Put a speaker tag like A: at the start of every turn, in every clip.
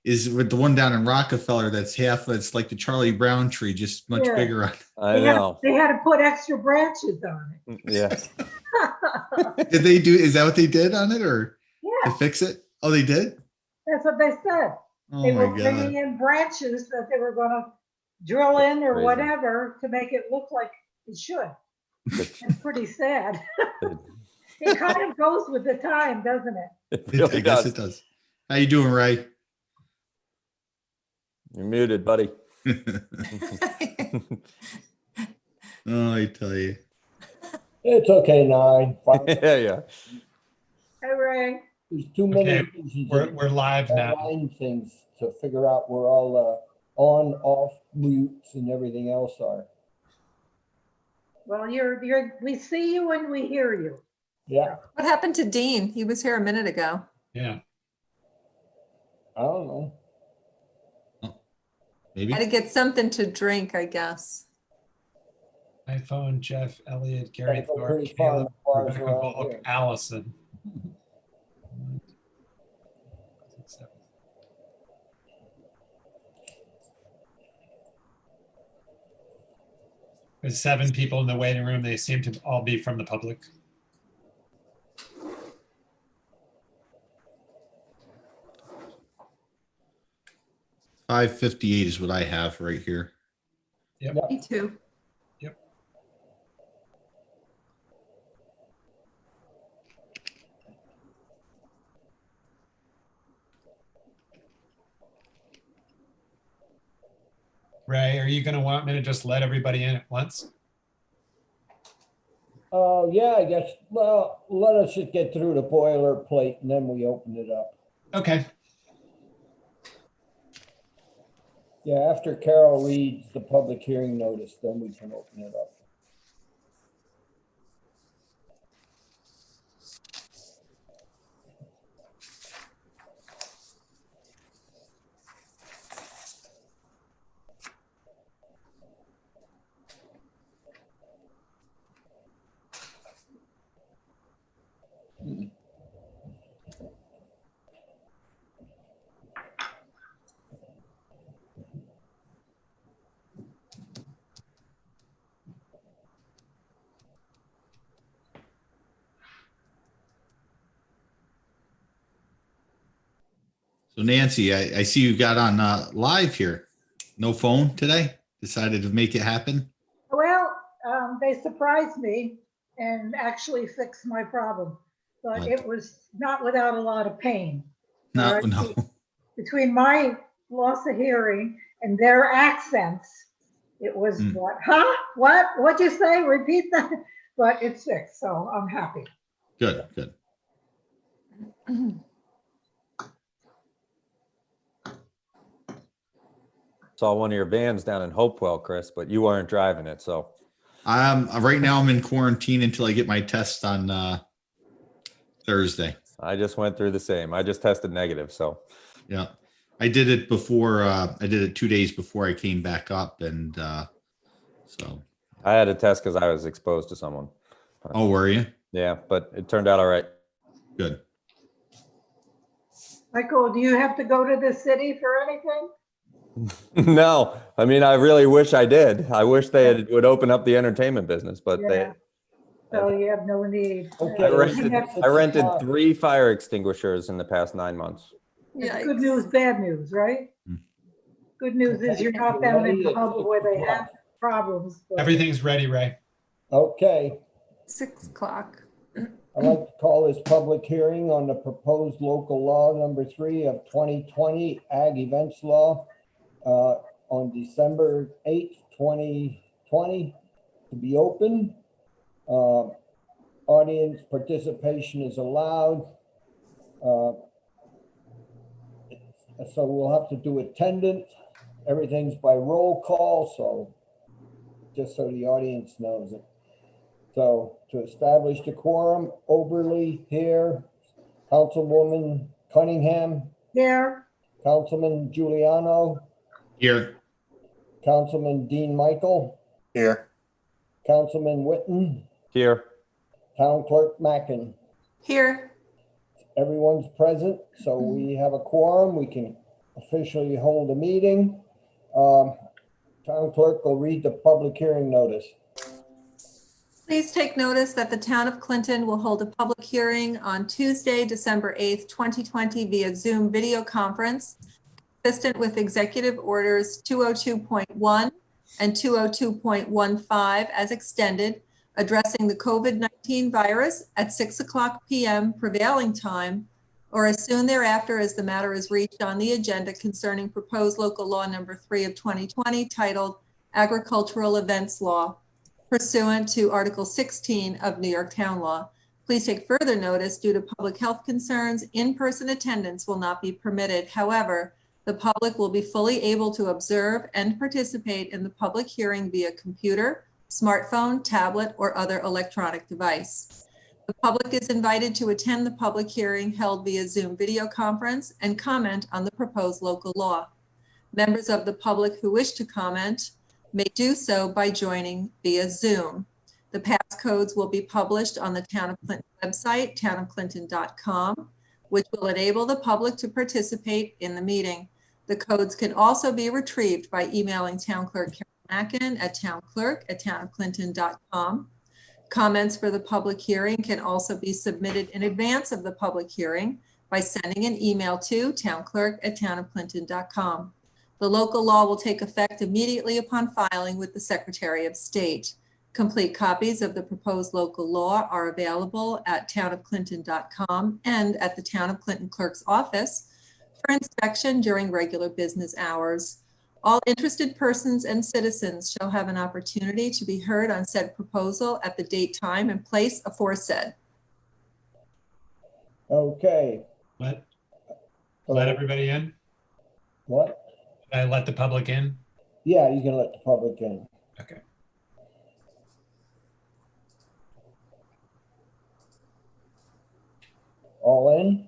A: is with the one down in Rockefeller that's half, it's like the Charlie Brown tree, just much
B: Yeah.
A: bigger.
C: I know.
B: They had to put extra branches on
C: Yeah.
B: it.
A: Did they do, is that what they did on it or to
B: Yeah,
A: fix it? Oh, they did?
B: that's what they said.
A: Oh
B: They
A: my
B: were bringing
A: God.
B: in branches that they were gonna drill in or
C: Crazy.
B: whatever to make it look like it should. It's pretty sad. It kind of goes with the time, doesn't it?
C: It
A: I
C: really
A: guess
C: does.
A: it does. How you doing, Ray?
C: You're muted, buddy.
A: Oh, I tell you.
D: It's okay, 9.
C: Yeah.
B: Hey, Ray.
D: There's too many
E: Okay,
D: reasons
E: We're live now.
D: online things to figure out where all on, off mutes and everything else are.
B: Well, we see you and we hear you.
D: Yeah,
F: What happened to Dean? He was here a minute ago.
E: Yeah.
D: I don't know.
A: Maybe.
F: Had to get something to drink, I guess.
E: iPhone, Jeff, Elliot, Gary
D: Gotta go
E: Thorpe,
D: pretty far in
E: Caleb,
D: the bars
E: Rebecca
D: around
E: Bullock,
D: here.
E: Allison. There's 7 people in the waiting room. They seem to all be from the public.
A: $5.58 is what I have right here.
F: Me too.
E: Ray, are you going to want me to just let everybody in at once?
D: Yeah, I guess, well, let us just get through the boilerplate and then we open it up.
E: Okay.
D: Yeah, after Carol reads the public hearing notice, then we can open it up.
A: So Nancy, I see you got on live here. No phone today? Decided to make it happen?
B: Well, they surprised me and actually fixed my problem, but
A: What?
B: it was not without a lot of pain.
A: No,
B: All right.
A: no.
B: Between my loss of hearing and their accents, it was what? Huh? What? What'd you say? Repeat that. But it's fixed, so I'm happy.
A: Good, good.
C: Saw one of your vans down in Hopewell, Chris, but you weren't driving it. So
A: Right now I'm in quarantine until I get my test on Thursday.
C: I just went through the same. I just tested negative. So
A: Yeah. I did it before, I did it 2 days before I came back up and so.
C: I had a test because I was exposed to someone.
A: Oh, were you?
C: Yeah, but it turned out all right.
A: Good.
B: Michael, do you have to go to the city for anything?
C: No, I mean, I really wish I did. I wish would open up the entertainment business, but
B: Yeah. So you have no need.
D: Okay.
C: I rented 3 fire extinguishers in the past 9 months.
B: It's good news, bad news, right? Good news is you're not down in the hub where they have problems. but-
E: Everything's ready, Ray.
D: Okay,
F: 6 o'clock.
D: I'd like to call this public hearing on the proposed local law number 3 of 2020 Ag Events Law on December 8th, 2020 to be open. Audience participation is allowed. So we'll have to do attendance. Everything's by roll call, so just so the audience knows it. So to establish the quorum, Oberly here, Councilwoman Cunningham,
B: There,
D: Councilman Giuliano,
A: Here.
D: Councilman Dean Michael,
G: Here.
D: Councilman Witten,
C: Here,
D: Town Clerk Mackin.
F: Here.
D: Everyone's present, so we have a quorum. We can officially hold a meeting. Town clerk will read the public hearing notice.
F: Please take notice that the town of Clinton will hold a public hearing on Tuesday, December 8th, 2020 via Zoom video conference, consistent with Executive Orders 202.1 and 202.15 as extended, addressing the COVID-19 virus at 6:00 p.m. prevailing time, or as soon thereafter as the matter is reached on the agenda concerning proposed local law number 3 of 2020 titled Agricultural Events Law, pursuant to Article 16 of New York Town Law. Please take further notice, due to public health concerns, in-person attendance will not be permitted. However, the public will be fully able to observe and participate in the public hearing via computer, smartphone, tablet, or other electronic device. The public is invited to attend the public hearing held via Zoom video conference and comment on the proposed local law. Members of the public who wish to comment may do so by joining via Zoom. The passcodes will be published on the Town of Clinton website, townofclinton.com, which will enable the public to participate in the meeting. The codes can also be retrieved by emailing Town Clerk Karen Mackin at townclerk@townofclinton.com. Comments for the public hearing can also be submitted in advance of the public hearing by sending an email to townclerk@townofclinton.com. The local law will take effect immediately upon filing with the Secretary of State. Complete copies of the proposed local law are available at townofclinton.com and at the Town of Clinton Clerk's office for inspection during regular business hours. All interested persons and citizens shall have an opportunity to be heard on said proposal at the date, time, and place aforesaid.
D: Okay.
E: Let
D: So-
E: everybody in.
D: What?
E: I let the public in.
D: Yeah, you can let the public in.
E: Okay.
D: All in?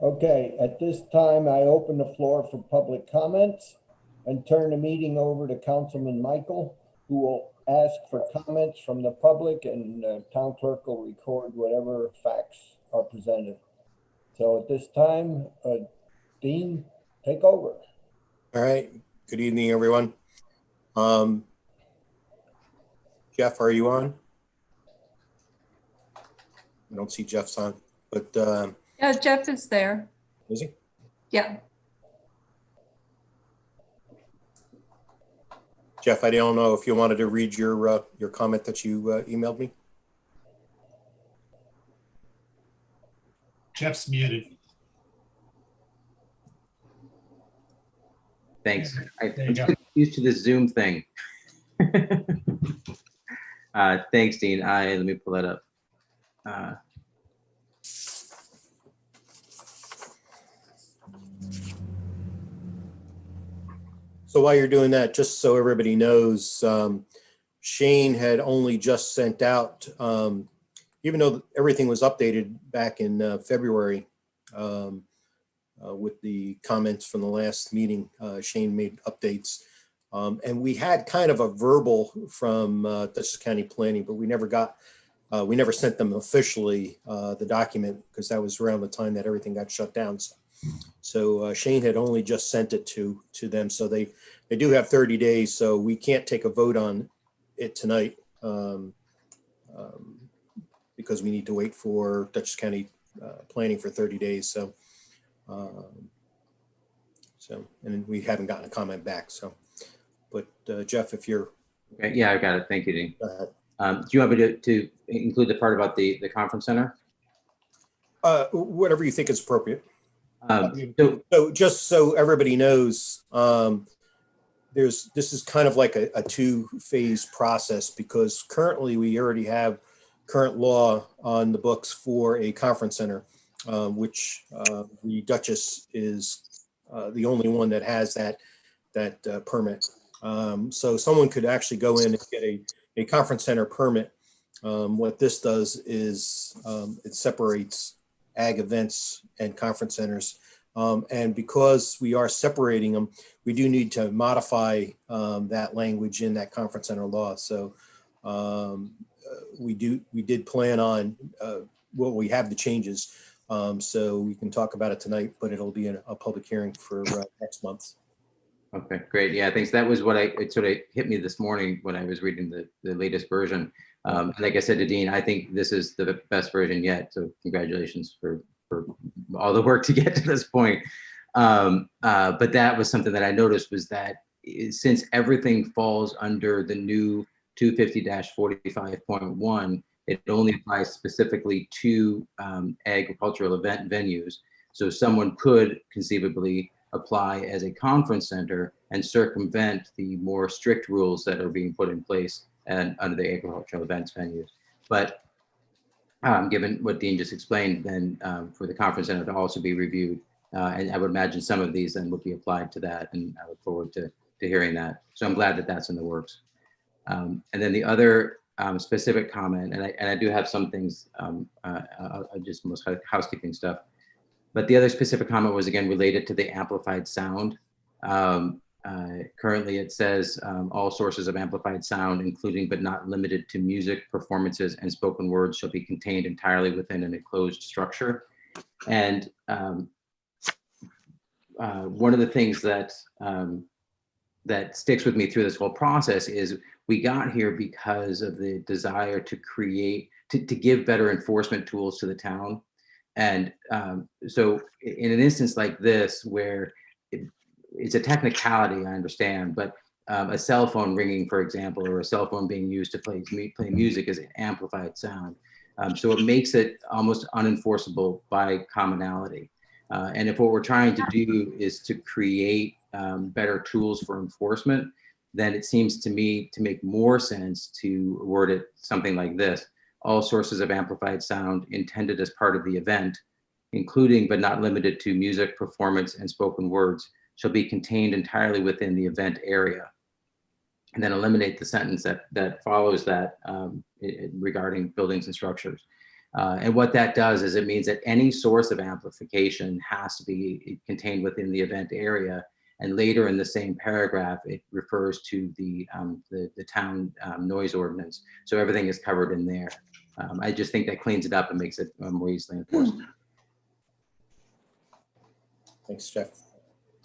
D: Okay, at this time, I open the floor for public comments and turn the meeting over to Councilman Michael, who will ask for comments from the public, and town clerk will record whatever facts are presented. So at this time, Dean, take over.
G: All right. Good evening, everyone. Jeff, are you on? I don't see Jeff's on, but
F: Yeah, Jeff is there.
G: is he?
F: Yeah.
G: Jeff, I don't know if you wanted to read your comment that you emailed me.
E: Jeff's muted.
H: Thanks.
E: There you
H: I'm
E: go.
H: used to this Zoom thing. Thanks, Dean. Let me pull that up.
G: So while you're doing that, just so everybody knows, Shane had only just sent out, even though everything was updated back in February with the comments from the last meeting, Shane made updates. And we had kind of a verbal from Dutchess County Planning, but we never sent them officially the document, because that was around the time that everything got shut down. So Shane had only just sent it to them. So they do have 30 days. So we can't take a vote on it tonight because we need to wait for Dutchess County Planning for 30 days. So, and then we haven't gotten a comment back. So, but Jeff, if you're.
H: Okay, yeah, I got it. Thank you, Dean.
G: Go ahead.
H: Do you want me to include the part about the conference center?
G: Whatever you think is appropriate.
H: So,
G: So just so everybody knows, this is kind of like a two-phase process, because currently we already have current law on the books for a conference center, which the Dutchess is the only one that has that permit. So someone could actually go in and get a conference center permit. What this does is it separates ag events and conference centers. And because we are separating them, we do need to modify that language in that conference center law. So we did plan on, well, we have the changes. So we can talk about it tonight, but it'll be a public hearing for next month.
H: Okay, great. Yeah, thanks. That was what it sort of hit me this morning when I was reading the latest version. And like I said to Dean, I think this is the best version yet. So congratulations for all the work to get to this point. But that was something that I noticed, was that since everything falls under the new 250-45.1, it only applies specifically to agricultural event venues. So someone could conceivably apply as a conference center and circumvent the more strict rules that are being put in place and under the agricultural events venues. But given what Dean just explained, then for the conference center to also be reviewed, and I would imagine some of these then would be applied to that, and I look forward to hearing that. So I'm glad that that's in the works. And then the other specific comment, and I do have some things, just most housekeeping stuff, but the other specific comment was again related to the amplified sound. Currently it says all sources of amplified sound, including but not limited to music, performances, and spoken words, shall be contained entirely within an enclosed structure. And one of the things that that sticks with me through this whole process is we got here because of the desire to create, to give better enforcement tools to the town. And so in an instance like this, where it's a technicality, I understand, but a cell phone ringing, for example, or a cell phone being used to play music is an amplified sound. So it makes it almost unenforceable by commonality. And if what we're trying to do is to create better tools for enforcement, then it seems to me to make more sense to word it something like this: all sources of amplified sound intended as part of the event, including but not limited to music, performance, and spoken words, shall be contained entirely within the event area. And then eliminate the sentence that follows that regarding buildings and structures. And what that does is it means that any source of amplification has to be contained within the event area. And later in the same paragraph, it refers to the town noise ordinance. So everything is covered in there. I just think that cleans it up and makes it more easily enforced.
G: Thanks, Jeff.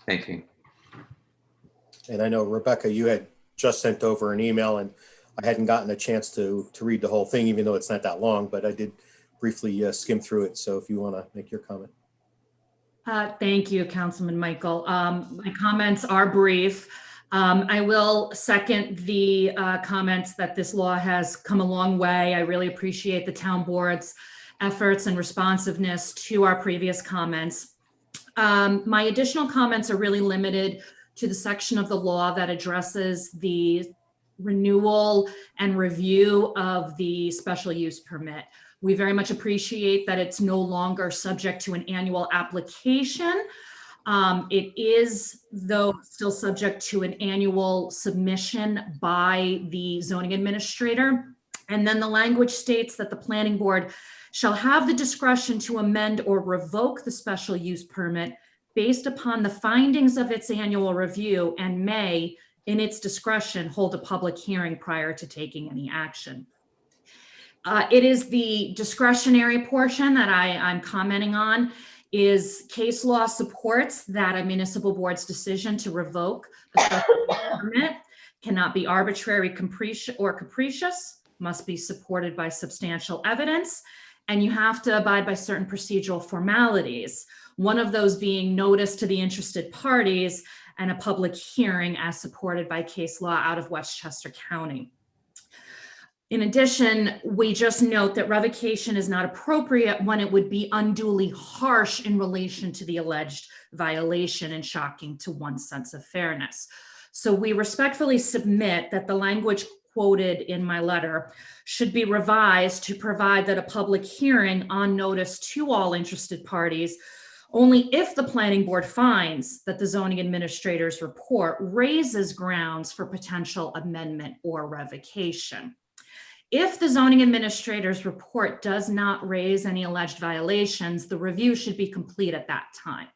H: Thank you.
G: And I know, Rebecca, you had just sent over an email, and I hadn't gotten a chance to read the whole thing, even though it's not that long, but I did briefly skim through it. So if you want to make your comment.
I: Thank you, Councilman Michael. My comments are brief. I will second the comments that this law has come a long way. I really appreciate the town board's efforts and responsiveness to our previous comments. My additional comments are really limited to the section of the law that addresses the renewal and review of the special use permit. We very much appreciate that it's no longer subject to an annual application. It is, though, still subject to an annual submission by the zoning administrator. And then the language states that the planning board shall have the discretion to amend or revoke the special use permit based upon the findings of its annual review, and may, in its discretion, hold a public hearing prior to taking any action. It is the discretionary portion that I'm commenting on. Is case law supports that a municipal board's decision to revoke the special use permit cannot be arbitrary, capricious, must be supported by substantial evidence, and you have to abide by certain procedural formalities. One of those being notice to the interested parties and a public hearing as supported by case law out of Westchester County. In addition, we just note that revocation is not appropriate when it would be unduly harsh in relation to the alleged violation and shocking to one's sense of fairness. So we respectfully submit that the language quoted in my letter should be revised to provide that a public hearing on notice to all interested parties only if the planning board finds that the zoning administrator's report raises grounds for potential amendment or revocation. If the zoning administrator's report does not raise any alleged violations, the review should be complete at that time.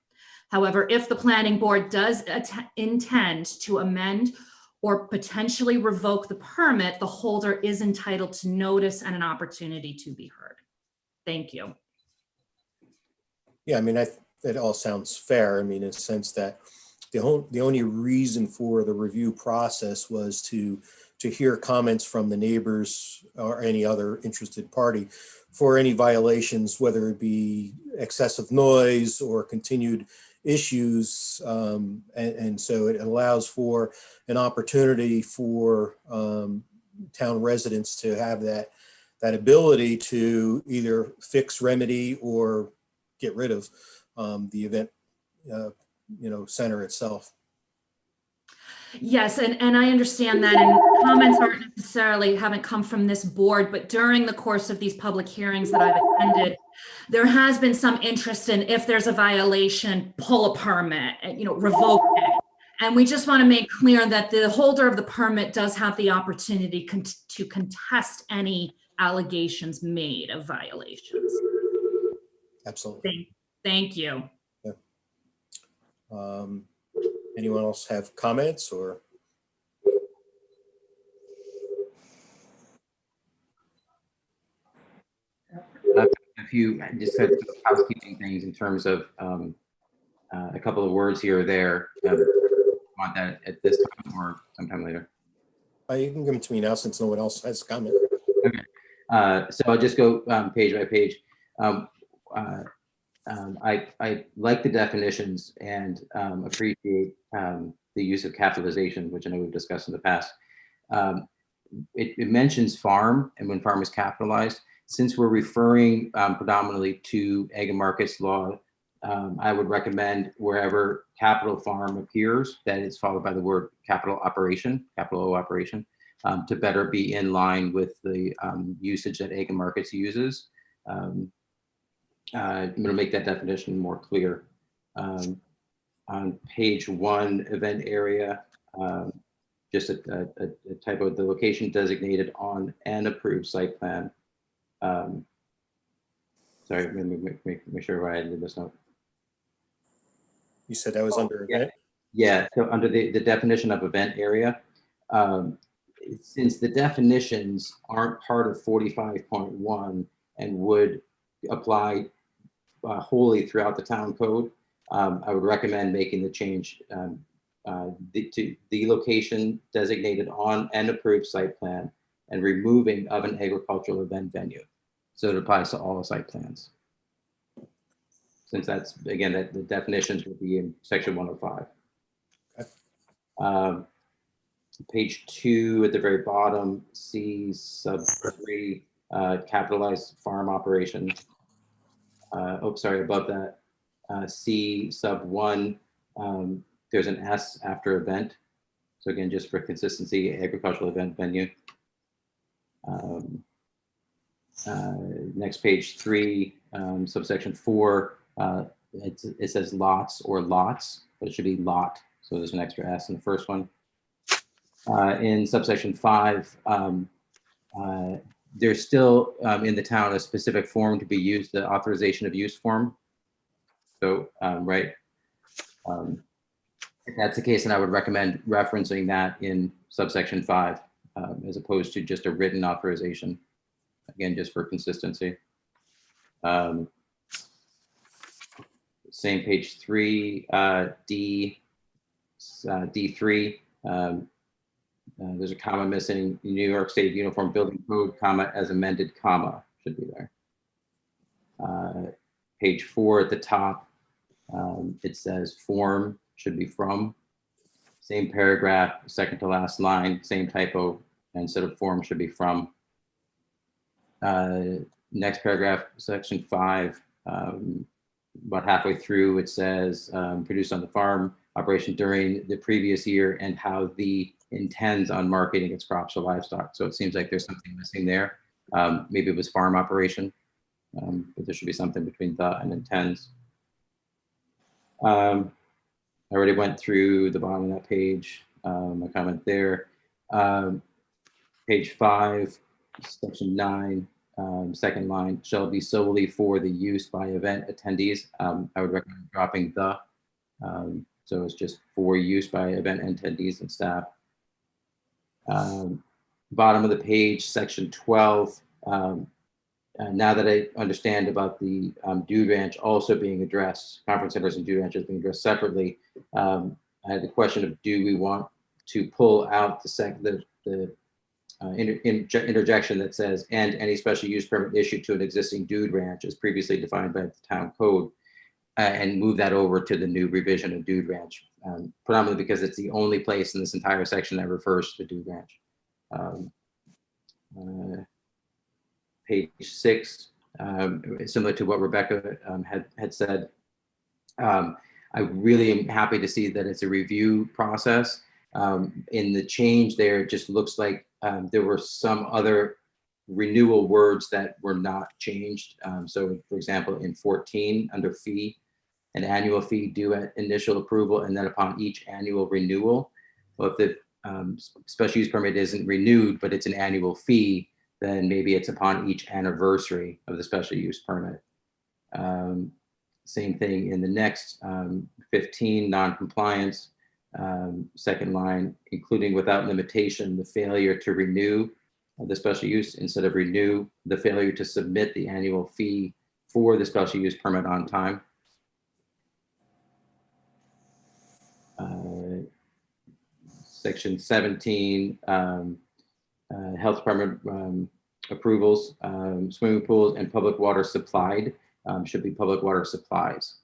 I: However, if the planning board does intend to amend or potentially revoke the permit, the holder is entitled to notice and an opportunity to be heard. Thank you.
G: Yeah, I mean, that all sounds fair. I mean, in the sense that the only reason for the review process was to hear comments from the neighbors or any other interested party for any violations, whether it be excessive noise or continued issues. And so it allows for an opportunity for town residents to have that ability to either fix, remedy, or get rid of the event, center itself.
I: Yes, and I understand that, and comments haven't come from this board, but during the course of these public hearings that I've attended, there has been some interest in, if there's a violation, pull a permit, revoke it. And we just want to make clear that the holder of the permit does have the opportunity to contest any allegations made of violations.
G: Absolutely.
I: Thank you.
G: Yeah. Anyone else have comments or?
H: A few just housekeeping things in terms of a couple of words here or there. Want that at this time or sometime later?
G: You can give them to me now since no one else has comment.
H: Okay. So I'll just go page by page. I like the definitions and appreciate the use of capitalization, which I know we've discussed in the past. It mentions farm, and when farm is capitalized, since we're referring predominantly to Ag and Markets law, I would recommend wherever capital farm appears, that it's followed by the word capital operation, capital O operation, to better be in line with the usage that Ag and Markets uses. I'm going to make that definition more clear. On page 1, event area, just a typo, the location designated on an approved site plan. Sorry, let me make sure I did this note.
G: You said that was under event?
H: Yeah, so under the definition of event area, since the definitions aren't part of 45.1 and would apply wholly throughout the town code, I would recommend making the change to the location designated on an approved site plan and removing of an agricultural event venue. So it applies to all site plans. Since that's, again, that the definitions would be in section 105. Okay. Page 2 at the very bottom, C sub 3, capitalized farm operation. Above that, C sub 1, there's an S after event. So again, just for consistency, agricultural event venue. Next page 3, subsection 4, it says lots or lots, but it should be lot. So there's an extra S in the first one. In subsection 5, there's still in the town a specific form to be used, the authorization of use form. So, right. If that's the case, then I would recommend referencing that in subsection 5 as opposed to just a written authorization. Again, just for consistency. Same page 3, D3. There's a comma missing. New York State Uniform Building Code, comma, as amended, comma, should be there. Page 4 at the top, it says form, should be from. Same paragraph, second to last line, same typo, instead of form should be from. Next paragraph, section 5, about halfway through, it says produced on the farm operation during the previous year and how the intends on marketing its crops or livestock. So it seems like there's something missing there. Maybe it was farm operation, but there should be something between the and intends. I already went through the bottom of that page, my comment there. Page 5, section 9, second line, shall be solely for the use by event attendees. I would recommend dropping the, so it's just for use by event attendees and staff. Bottom of the page, section 12, now that I understand about the Dude Ranch also being addressed, conference centers and Dude Ranches being addressed separately, I had the question of, do we want to pull out the interjection that says, and any special use permit issued to an existing Dude Ranch as previously defined by the town code, and move that over to the new revision of Dude Ranch, predominantly because it's the only place in this entire section that refers to the Dude Ranch. Page 6, similar to what Rebecca had said. I really am happy to see that it's a review process. In the change there, it just looks like there were some other renewal words that were not changed. So for example, in 14 under fee, an annual fee due at initial approval and then upon each annual renewal. Well, if the special use permit isn't renewed, but it's an annual fee, then maybe it's upon each anniversary of the special use permit. Same thing in the next 15, non-compliance, second line, including without limitation, the failure to renew the special use instead of renew, the failure to submit the annual fee for the special use permit on time. Section 17, health department approvals, swimming pools and public water supplied should be public water supplies,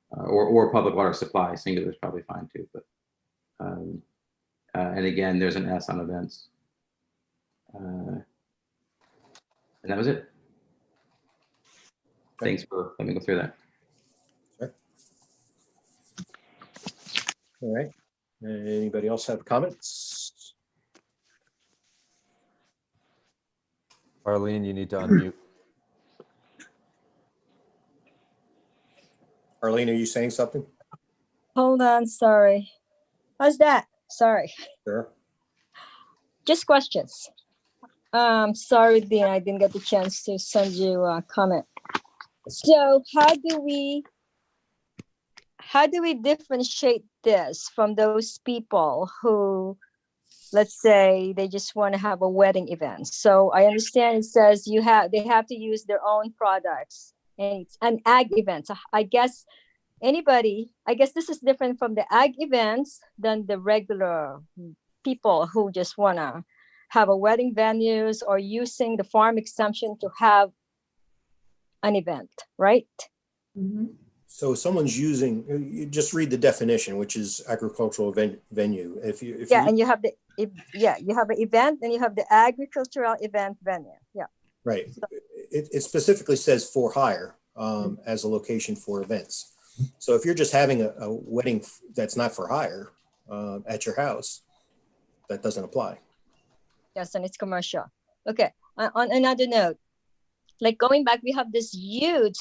H: or public water supply. Singular is probably fine too, but and again, there's an S on events, and that was it. Thanks for letting me go through that.
G: Sure. All right. Anybody else have comments?
C: Arlene, you need to unmute.
G: Arlene, are you saying something?
J: Hold on, sorry. How's that? Sorry.
G: Sure.
J: Just questions. Sorry, Dean, I didn't get the chance to send you a comment. So how do we differentiate this from those people who, let's say, they just want to have a wedding event? So I understand it says they have to use their own products, and it's an ag event. So I guess this is different from the ag events than the regular people who just want to have a wedding venues or using the farm exemption to have an event, right?
F: Mhm.
G: So someone's using, you just read the definition, which is agricultural venue. If you
J: And you have you have an event and you have the agricultural event venue. Yeah.
G: Right. It specifically says for hire as a location for events. So if you're just having a wedding that's not for hire at your house, that doesn't apply.
J: Yes, and it's commercial. Okay. On another note, like going back, we have this huge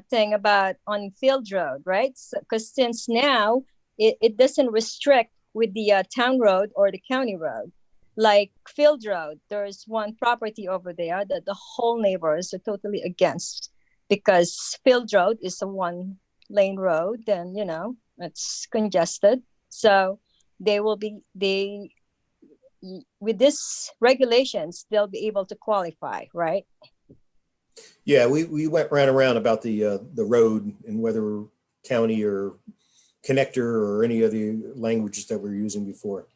J: thing about on Field Road, right? Because since now it doesn't restrict with the town road or the county road. Like Field Road, there's one property over there that the whole neighbors are totally against, because Field Road is a one-lane road, and it's congested. So with this regulations, they'll be able to qualify, right?
G: Yeah, we went around about the road and whether county or connector or any of the languages that we're using before.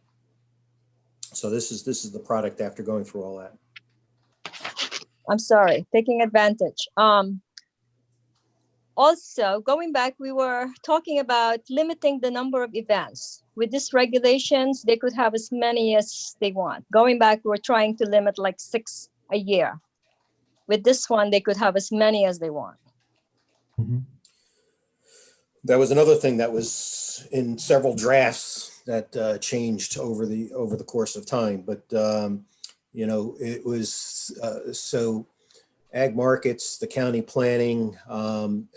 G: So this is the product after going through all that.
J: I'm sorry, taking advantage. Also, going back, we were talking about limiting the number of events. With these regulations, they could have as many as they want. Going back, we're trying to limit like 6 a year. With this one, they could have as many as they want.
G: Mm-hmm. That was another thing that was in several drafts that changed over the course of time. But it was so ag markets, the county planning,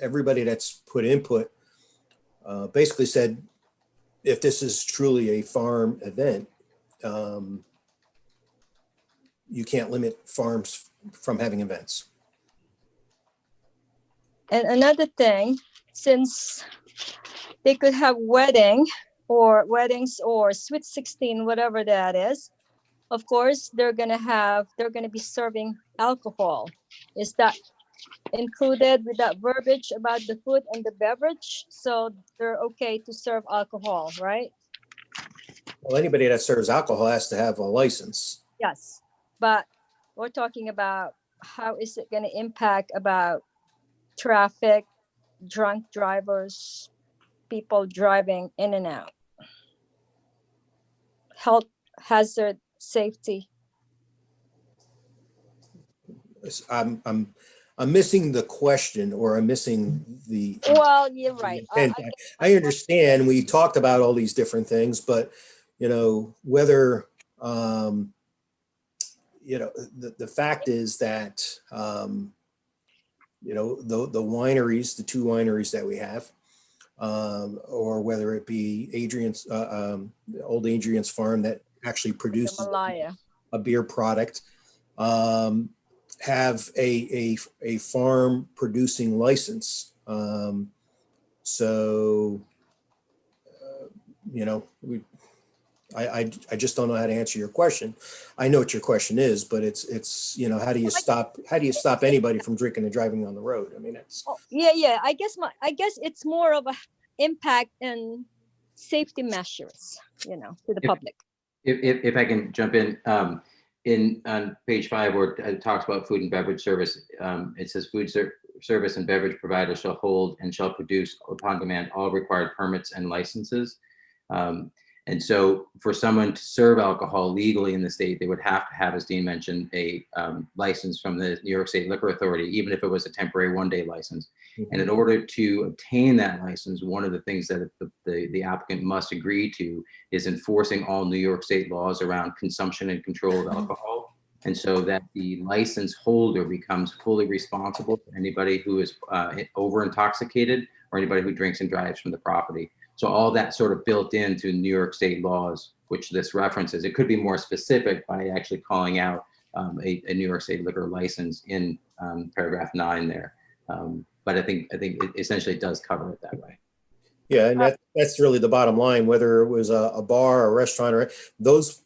G: everybody that's put input basically said, if this is truly a farm event, you can't limit farms from having events.
J: And another thing, since they could have weddings or Sweet 16, whatever that is, of course, they're gonna be serving alcohol. Is that included with that verbiage about the food and the beverage? So they're okay to serve alcohol, right?
G: Well, anybody that serves alcohol has to have a license.
J: Yes, but we're talking about how is it gonna impact about traffic, drunk drivers, people driving in and out, health hazard, safety.
G: I'm missing the question, or I'm missing the.
J: Well, you're right.
G: intent. I understand we talked about all these different things, but whether the fact is that the wineries, the two wineries that we have, or whether it be Adrian's old Adrian's farm that actually produces a beer product, have a farm producing license. I just don't know how to answer your question. I know what your question is, but it's how do you stop anybody from drinking and driving on the road? I mean, it's.
J: Yeah. I guess it's more of a impact and safety measures, to the public.
H: If I can jump in on page 5 where it talks about food and beverage service, it says service and beverage providers shall hold and shall produce upon demand all required permits and licenses. And so for someone to serve alcohol legally in the state, they would have to have, as Dean mentioned, a license from the New York State Liquor Authority, even if it was a temporary one-day license. Mm-hmm. And in order to obtain that license, one of the things that the applicant must agree to is enforcing all New York State laws around consumption and control of alcohol. And so that the license holder becomes fully responsible for anybody who is over intoxicated or anybody who drinks and drives from the property. So all that sort of built into New York State laws, which this references. It could be more specific by actually calling out a New York State liquor license in paragraph 9 there. But I think it essentially does cover it that way.
G: Yeah, and that's really the bottom line. Whether it was a bar, a restaurant, or those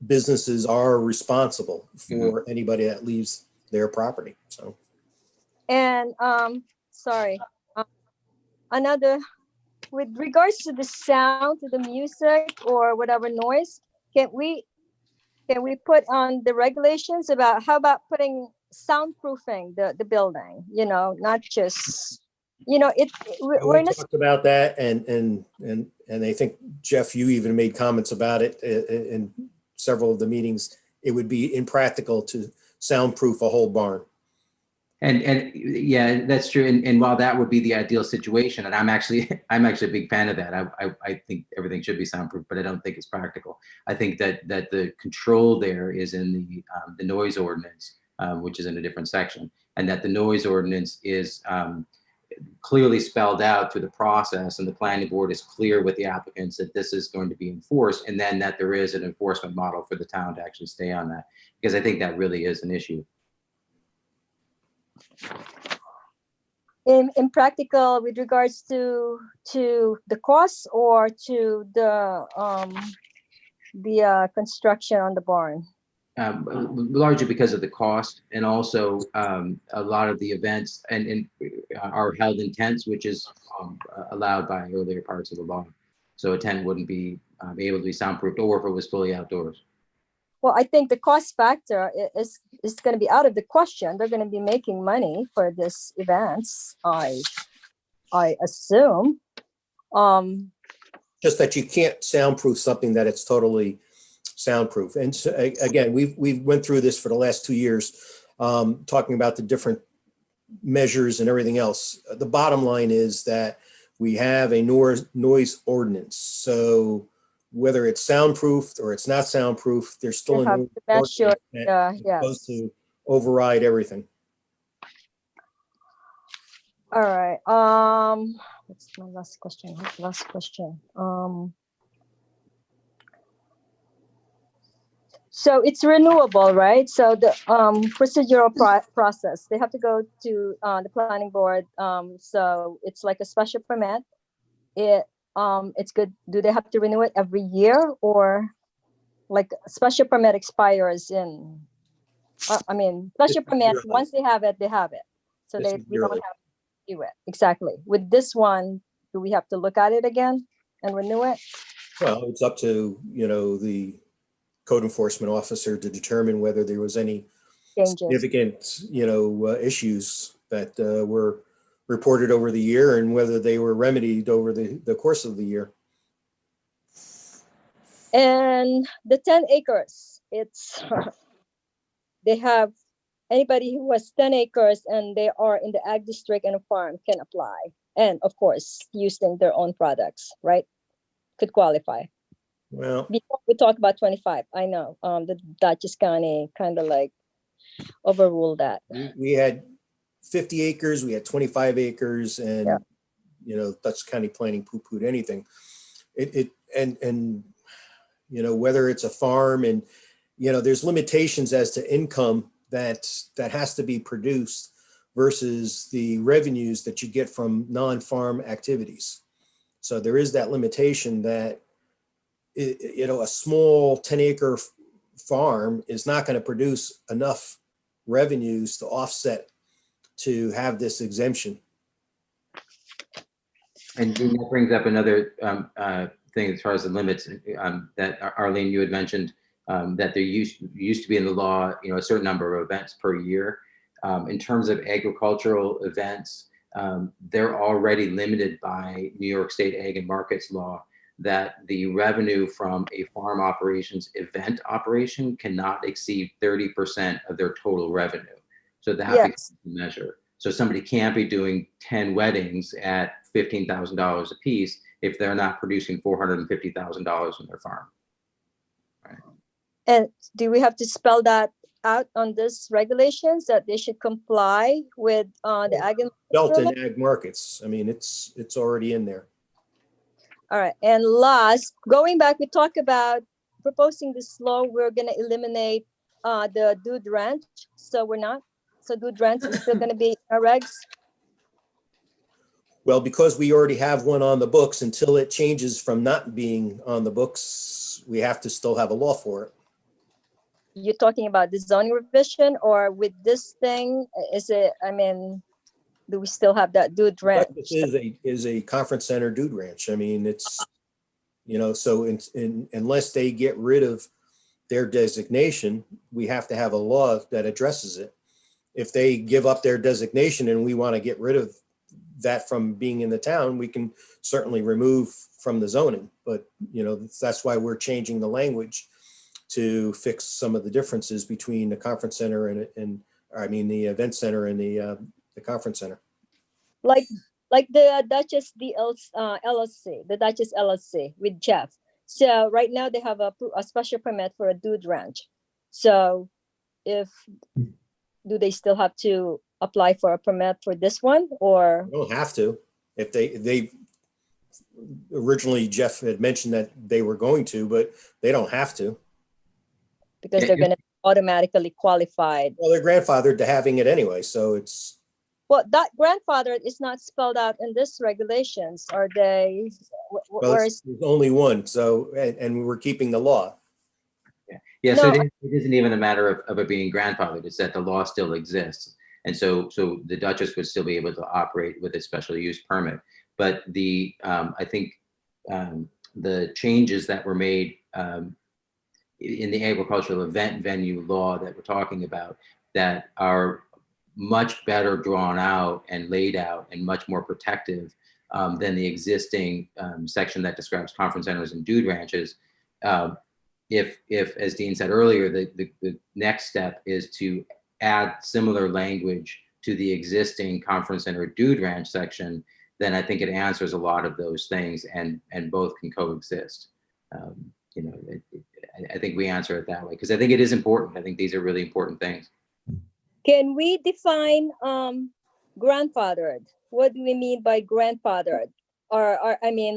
G: businesses are responsible for anybody that leaves their property. So. And
J: another. With regards to the sound, to the music or whatever noise, can we put on the regulations about how about putting soundproofing the building? Not just
G: we talked about that, and I think Jeff, you even made comments about it in several of the meetings. It would be impractical to soundproof a whole barn.
H: And yeah, that's true. And while that would be the ideal situation, and I'm actually a big fan of that. I think everything should be soundproof, but I don't think it's practical. I think that the control there is in the noise ordinance, which is in a different section, and that the noise ordinance is clearly spelled out through the process, and the planning board is clear with the applicants that this is going to be enforced, and then that there is an enforcement model for the town to actually stay on that, because I think that really is an issue.
J: In practical, with regards to the cost or to the construction on the barn?
H: Largely because of the cost, and also a lot of the events and are held in tents, which is allowed by earlier parts of the law. So a tent wouldn't be able to be soundproofed, or if it was fully outdoors.
J: Well, I think the cost factor is going to be out of the question. They're going to be making money for this events, I assume.
G: Just that you can't soundproof something that it's totally soundproof. And so, again, we've went through this for the last 2 years, talking about the different measures and everything else. The bottom line is that we have a noise ordinance. So whether it's soundproofed or it's not soundproof, there's still a noise ordinance that is supposed to override everything.
J: All right. What's my last question? So it's renewable, right? So the procedural process, they have to go to the planning board. So it's like a special permit. It's good. Do they have to renew it every year, or? like special permit expires in, special
G: It's
J: permit,
G: yearly.
J: once they have it, they have it. So
G: This
J: they,
G: is
J: we don't
G: yearly.
J: have to do it. Exactly. With this one, do we have to look at it again and renew it?
G: Well, it's up to, the code enforcement officer to determine whether there was any
J: Changes.
G: significant, issues that were reported over the year and whether they were remedied over the course of the year.
J: And the 10 acres, it's, they have, anybody who has 10 acres and they are in the ag district and a farm can apply. And of course, using their own products, right? Could qualify.
G: Well,
J: Before we talk about 25, I know, the Dutchess County kind of like overruled that.
G: we had 50 acres, we had 25 acres, and, Dutchess County Planning poo-pooed anything. Whether it's a farm and, there's limitations as to income that has to be produced versus the revenues that you get from non-farm activities. So there is that limitation that, a small 10-acre farm is not going to produce enough revenues to offset to have this exemption.
H: And that brings up another thing as far as the limits that Arlene, you had mentioned, that there used to be in the law, a certain number of events per year. In terms of agricultural events, they're already limited by New York State Ag and Markets law that the revenue from a farm operations event operation cannot exceed 30% of their total revenue. So that becomes the measure. So somebody can't be doing 10 weddings at $15,000 a piece if they're not producing $450,000 in their farm. Right.
J: And do we have to spell that out on this regulations that they should comply with the ag and
G: Belton Ag Markets. I mean, it's already in there.
J: All right. And last, going back, we talked about proposing this law, we're going to eliminate the dude ranch. So we're not. So dude ranch is still going to be in our regs.
G: Well, because we already have one on the books, until it changes from not being on the books, we have to still have a law for it.
J: You're talking about the zoning revision, or with this thing, is it, do we still have that dude ranch?
G: This is a conference center dude ranch. I mean, it's, so unless they get rid of their designation, we have to have a law that addresses it. If they give up their designation and we want to get rid of that from being in the town, we can certainly remove from the zoning. But, that's why we're changing the language to fix some of the differences between the conference center and the event center and the conference center.
J: Like the Dutchess LLC, the Dutchess LLC with Jeff. So right now they have a special permit for a dude ranch. So do they still have to apply for a permit for this one, or?
G: They don't have to. If they originally, Jeff had mentioned that they were going to, but they don't have to.
J: Because they're going to be automatically qualified.
G: Well, they're grandfathered to having it anyway, so it's.
J: Well, that grandfather is not spelled out in this regulations. Are they?
G: Well, there's only one. So, and we're keeping the law.
H: Yeah. So it isn't even a matter of it being grandfathered. It's that the law still exists, and so the Dutchess would still be able to operate with a special use permit. But I think the changes that were made in the agricultural event venue law that we're talking about that are much better drawn out and laid out and much more protective than the existing section that describes conference centers and dude ranches. If as Dean said earlier, the next step is to add similar language to the existing conference center dude ranch section, then I think it answers a lot of those things and both can coexist. I think we answer it that way because I think it is important. I think these are really important things.
J: Can we define grandfathered? What do we mean by grandfathered? Or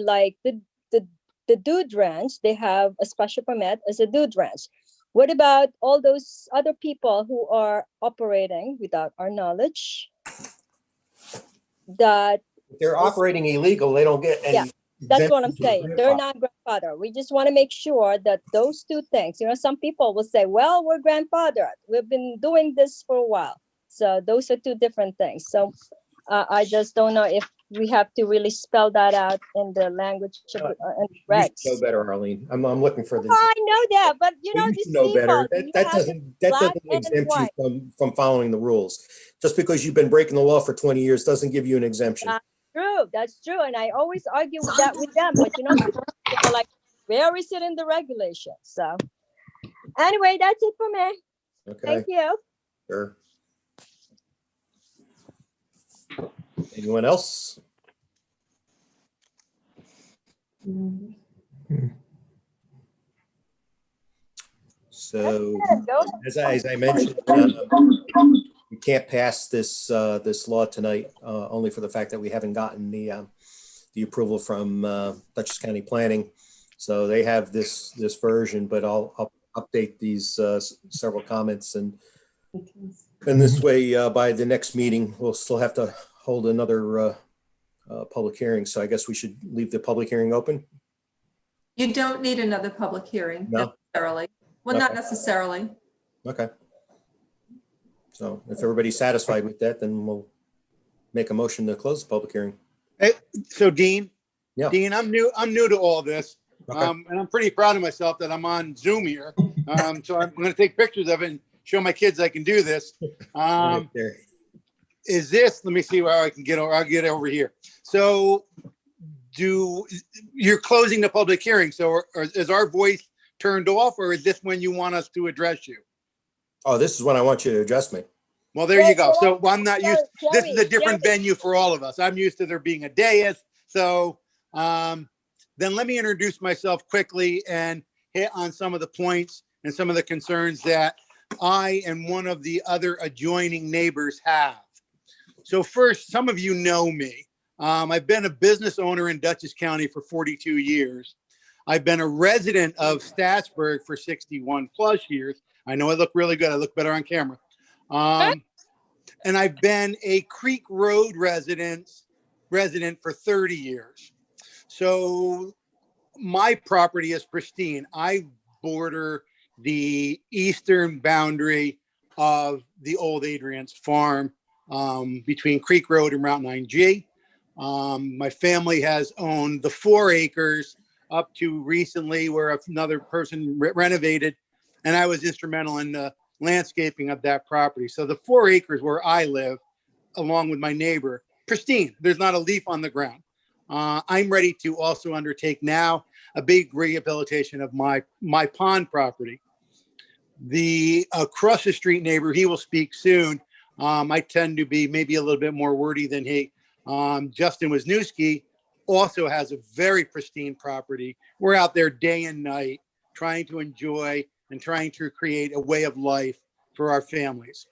J: like the dude ranch, they have a special permit as a dude ranch. What about all those other people who are operating without our knowledge? That
G: if they're operating illegal, they don't get any.
J: Yeah, that's what I'm saying. They're not grandfather. We just want to make sure that those two things, some people will say, well, we're grandfathered. We've been doing this for a while. So those are two different things. So I just don't know if we have to really spell that out in the language of and
G: You
J: regs.
G: should know better, Arlene. I'm looking for the.
J: I know that, but
G: You
J: these
G: should know better.
J: people,
G: That doesn't exempt you from following the rules. Just because you've been breaking the law for 20 years doesn't give you an exemption.
J: That's true. And I always argue with that with them, but they're like, where is it in the regulations? So anyway, that's it for me.
G: Okay.
J: Thank you.
G: Sure. Anyone else? So, as I mentioned, we can't pass this law tonight, only for the fact that we haven't gotten the approval from Dutchess County Planning. So they have this version, but I'll update these several comments, and this way, by the next meeting, we'll still have to hold another public hearing. So I guess we should leave the public hearing open.
F: You don't need another public hearing necessarily. Well, not necessarily.
G: Okay. So if everybody's satisfied with that, then we'll make a motion to close the public hearing.
K: Hey, so Dean,
G: Yeah.
K: Dean, I'm new to all this.
G: Okay.
K: And I'm pretty proud of myself that I'm on Zoom here. So I'm going to take pictures of it and show my kids I can do this.
G: Right there.
K: Is this, let me see where I can get over. I'll get over here. So you're closing the public hearing. So is our voice turned off, or is this when you want us to address you?
G: Oh, this is when I want you to address me.
K: Well, there you go. So I'm not used, this is a different venue for all of us. I'm used to there being a dais. So then let me introduce myself quickly and hit on some of the points and some of the concerns that I and one of the other adjoining neighbors have. So first, some of you know me. I've been a business owner in Dutchess County for 42 years. I've been a resident of Statsburg for 61 plus years. I know I look really good. I look better on camera. And I've been a Creek Road resident for 30 years. So my property is pristine. I border the eastern boundary of the old Adrian's farm between Creek Road and Route 9G. My family has owned the 4 acres up to recently where another person renovated, and I was instrumental in the landscaping of that property. So the 4 acres where I live, along with my neighbor, pristine. There's not a leaf on the ground. I'm ready to also undertake now a big rehabilitation of my pond property. The across the street neighbor, he will speak soon. I tend to be maybe a little bit more wordy than he. Justin Wisniewski also has a very pristine property. We're out there day and night trying to enjoy and trying to create a way of life for our families.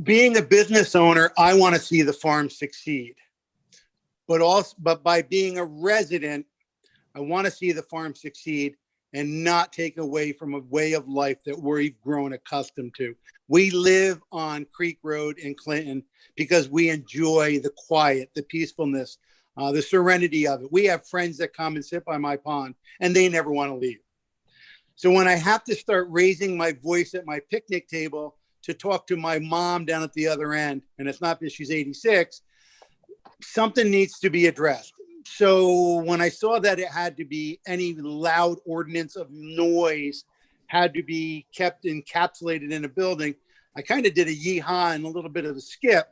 K: Being a business owner, I want to see the farm succeed. But by being a resident, I want to see the farm succeed and not take away from a way of life that we've grown accustomed to. We live on Creek Road in Clinton because we enjoy the quiet, the peacefulness, the serenity of it. We have friends that come and sit by my pond and they never want to leave. So when I have to start raising my voice at my picnic table to talk to my mom down at the other end, and it's not because she's 86, something needs to be addressed. So when I saw that it had to be any loud ordinance of noise had to be kept encapsulated in a building, I kind of did a yeehaw and a little bit of a skip.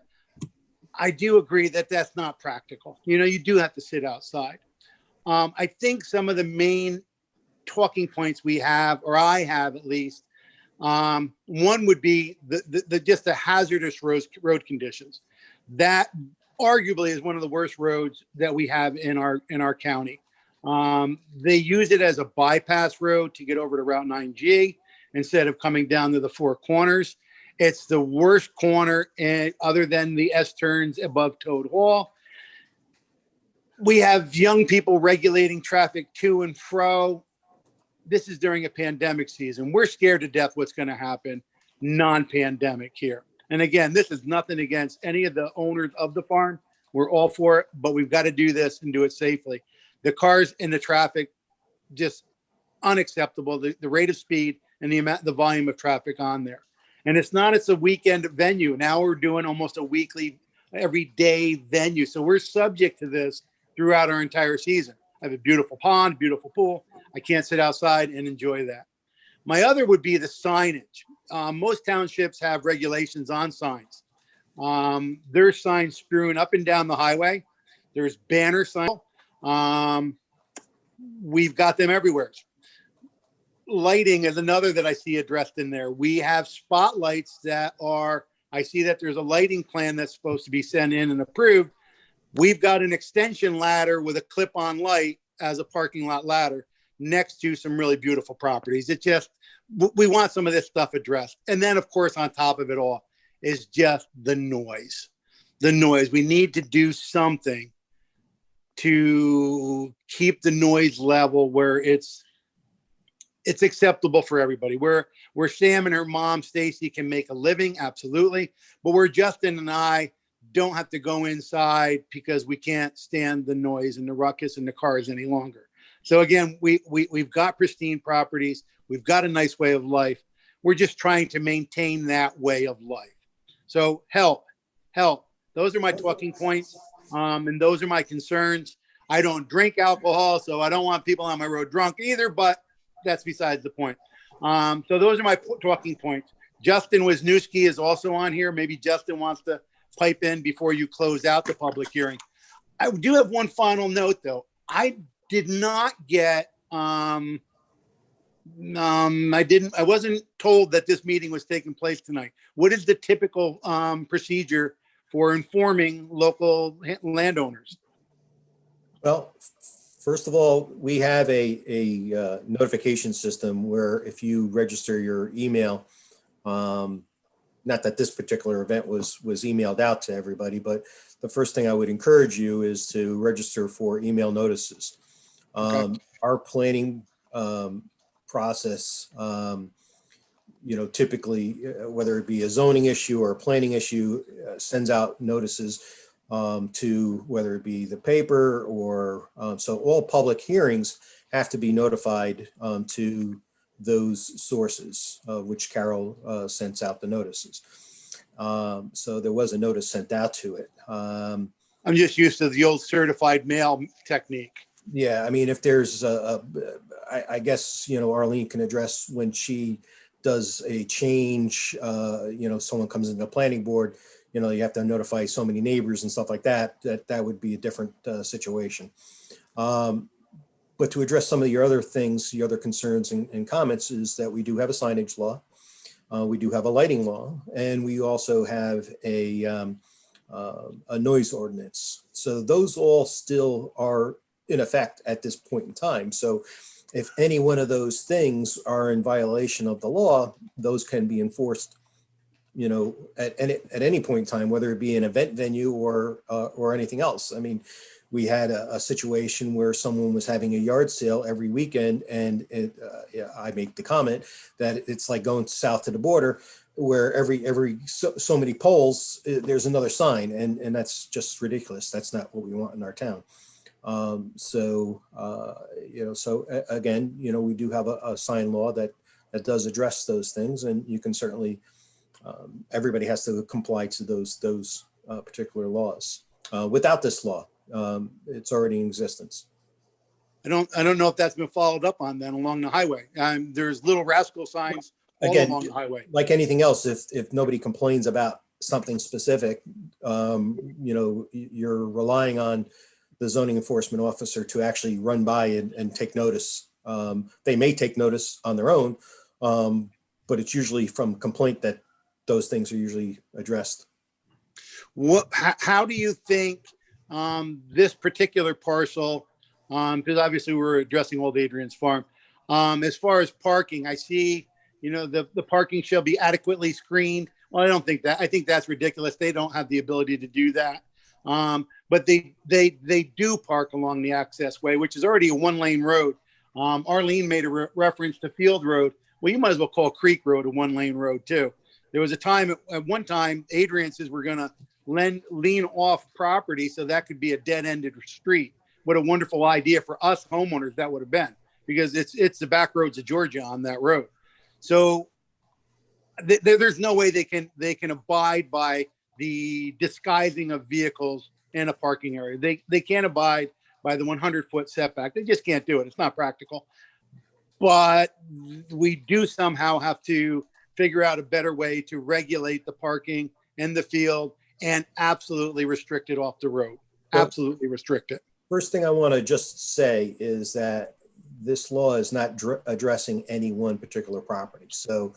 K: I do agree that that's not practical. You know, you do have to sit outside. I think some of the main talking points we have, or I have at least, one would be just the hazardous road conditions. That arguably is one of the worst roads that we have in our county. They use it as a bypass road to get over to Route 9G instead of coming down to the Four Corners. It's the worst corner other than the S-turns above Toad Hall. We have young people regulating traffic to and fro. This is during a pandemic season. We're scared to death what's going to happen non-pandemic here. And again, this is nothing against any of the owners of the farm. We're all for it, but we've got to do this and do it safely. The cars and the traffic, just unacceptable. The rate of speed and the volume of traffic on there. And it's a weekend venue. Now we're doing almost a weekly, every day venue. So we're subject to this throughout our entire season. I have a beautiful pond, beautiful pool. I can't sit outside and enjoy that. My other would be the signage. Most townships have regulations on signs. There's signs strewn up and down the highway. There's banner signs. We've got them everywhere. Lighting is another that I see addressed in there. We have spotlights that are, I see that there's a lighting plan that's supposed to be sent in and approved. We've got an extension ladder with a clip-on light as a parking lot ladder next to some really beautiful properties. It just, we want some of this stuff addressed. And then, of course, on top of it all is just the noise. The noise. We need to do something to keep the noise level where it's acceptable for everybody. Where Sam and her mom, Stacy, can make a living, absolutely. But where Justin and I don't have to go inside because we can't stand the noise and the ruckus and the cars any longer. So again, we've got pristine properties. We've got a nice way of life. We're just trying to maintain that way of life. So help. Those are my talking points. And those are my concerns. I don't drink alcohol, so I don't want people on my road drunk either, but that's besides the point. So those are my talking points. Justin Wisniewski is also on here. Maybe Justin wants to pipe in before you close out the public hearing. I do have one final note, though. I did not get, I wasn't told that this meeting was taking place tonight. What is the typical procedure for informing local landowners?
G: Well, first of all, we have a notification system where if you register your email, not that this particular event was emailed out to everybody, but the first thing I would encourage you is to register for email notices.
K: Okay.
G: Our planning process, typically, whether it be a zoning issue or a planning issue, sends out notices to whether it be the paper or, so all public hearings have to be notified to those sources, which Carol sends out the notices. So there was a notice sent out to it.
K: I'm just used to the old certified mail technique.
G: Yeah, I mean, if there's I guess, Arlene can address when she does a change, someone comes into the planning board, you have to notify so many neighbors and stuff like that, that would be a different situation. But to address some of your other things, the other concerns and comments is that we do have a signage law. We do have a lighting law, and we also have a noise ordinance. So those all still are in effect at this point in time. So if any one of those things are in violation of the law, those can be enforced, at any point in time, whether it be an event venue or anything else. I mean, we had a situation where someone was having a yard sale every weekend, and I make the comment that it's like going south to the border, where every so many poles, there's another sign, and that's just ridiculous. That's not what we want in our town. So again, we do have a sign law that does address those things, and you can certainly, everybody has to comply to those particular laws. Without this law, it's already in existence.
K: I don't know if that's been followed up on then along the highway. There's little rascal signs all along the highway.
G: Like anything else, if nobody complains about something specific, you're relying on the zoning enforcement officer to actually run by and take notice. They may take notice on their own, but it's usually from complaint that those things are usually addressed.
K: How do you think this particular parcel, because obviously we're addressing Old Adrian's Farm, as far as parking, I see, the parking shall be adequately screened. Well, I don't think that. I think that's ridiculous. They don't have the ability to do that. But they do park along the access way, which is already a one-lane road. Arlene made a reference to Field Road. Well, you might as well call Creek Road a one-lane road too. There was a time, at one time, Adrian says we're going to lean off property so that could be a dead-ended street. what a wonderful idea for us homeowners that would have been, because it's the back roads of Georgia on that road. So there's no way they can abide by the disguising of vehicles in a parking area. They can't abide by the 100-foot setback. They just can't do it. It's not practical. But we do somehow have to figure out a better way to regulate the parking in the field and absolutely restrict it off the road. Absolutely restrict it.
G: First thing I want to just say is that this law is not addressing any one particular property. So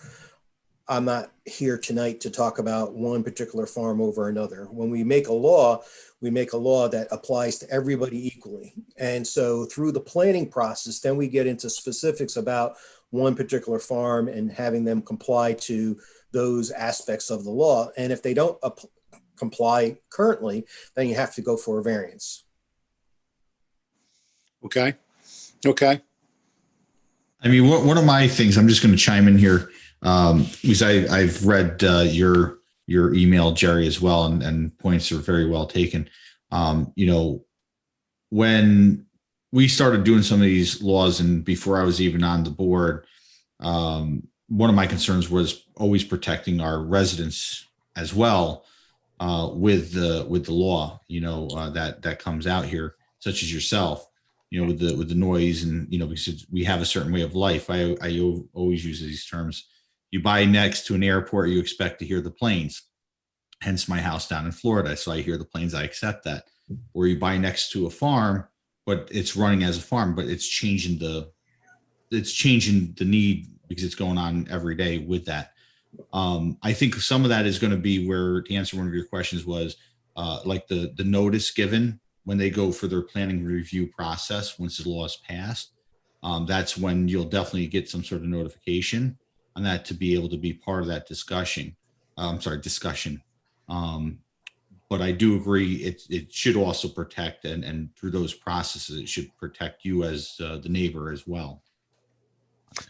G: I'm not here tonight to talk about one particular farm over another. When we make a law that applies to everybody equally. And so through the planning process, then we get into specifics about one particular farm and having them comply to those aspects of the law. And if they don't comply currently, then you have to go for a variance.
K: Okay.
A: I mean, one of my things, I'm just going to chime in here, because I've read your email, Jerry, as well, and points are very well taken. When we started doing some of these laws, and before I was even on the board, one of my concerns was always protecting our residents as well, with the law, that comes out here, such as yourself, with the noise, and because we have a certain way of life. I always use these terms. You buy next to an airport, you expect to hear the planes. Hence my house down in Florida. So I hear the planes, I accept that. Or you buy next to a farm, but it's running as a farm, but it's changing the need because it's going on every day with that. I think some of that is going to be where, to answer one of your questions, was like the notice given when they go for their planning review process. Once the law is passed, that's when you'll definitely get some sort of notification on that to be able to be part of that discussion. But I do agree it should also protect, and through those processes, it should protect you as the neighbor as well.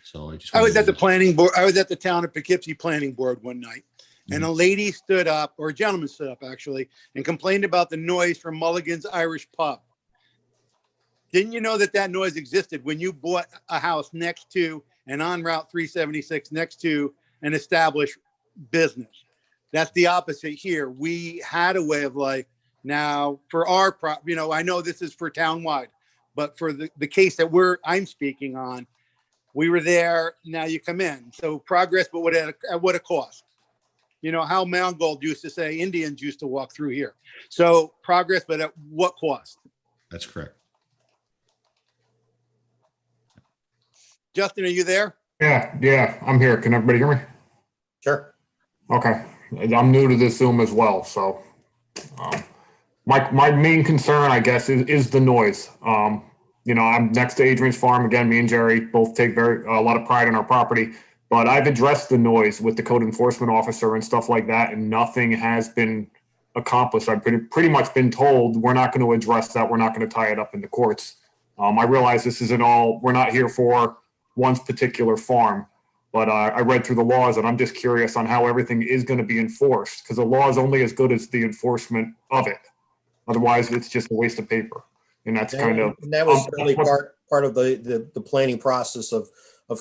A: So
K: I was at the planning board. I was at the town of Poughkeepsie planning board one night, and a lady stood up, or a gentleman stood up actually, and complained about the noise from Mulligan's Irish Pub. Didn't you know that noise existed when you bought a house next to and on Route 376 next to an established business? That's the opposite here. We had a way of life. Now, for our I know this is for townwide, but for the case that I'm speaking on, we were there. Now you come in. So progress, but at what a cost? How Mangold used to say Indians used to walk through here. So progress, but at what cost?
A: That's correct.
K: Justin, are you there?
L: Yeah, I'm here. Can everybody hear me?
G: Sure.
L: Okay. I'm new to this Zoom as well, so my main concern, I guess, is the noise. I'm next to Adrian's farm. Again, me and Jerry both take a lot of pride in our property, but I've addressed the noise with the code enforcement officer and stuff like that, and nothing has been accomplished. I've pretty much been told we're not going to address that. We're not going to tie it up in the courts. I realize this isn't all. We're not here for one particular farm. But I read through the laws, and I'm just curious on how everything is going to be enforced, because the law is only as good as the enforcement of it. Otherwise, it's just a waste of paper. And that's kind of...
G: And that was certainly part of the planning process of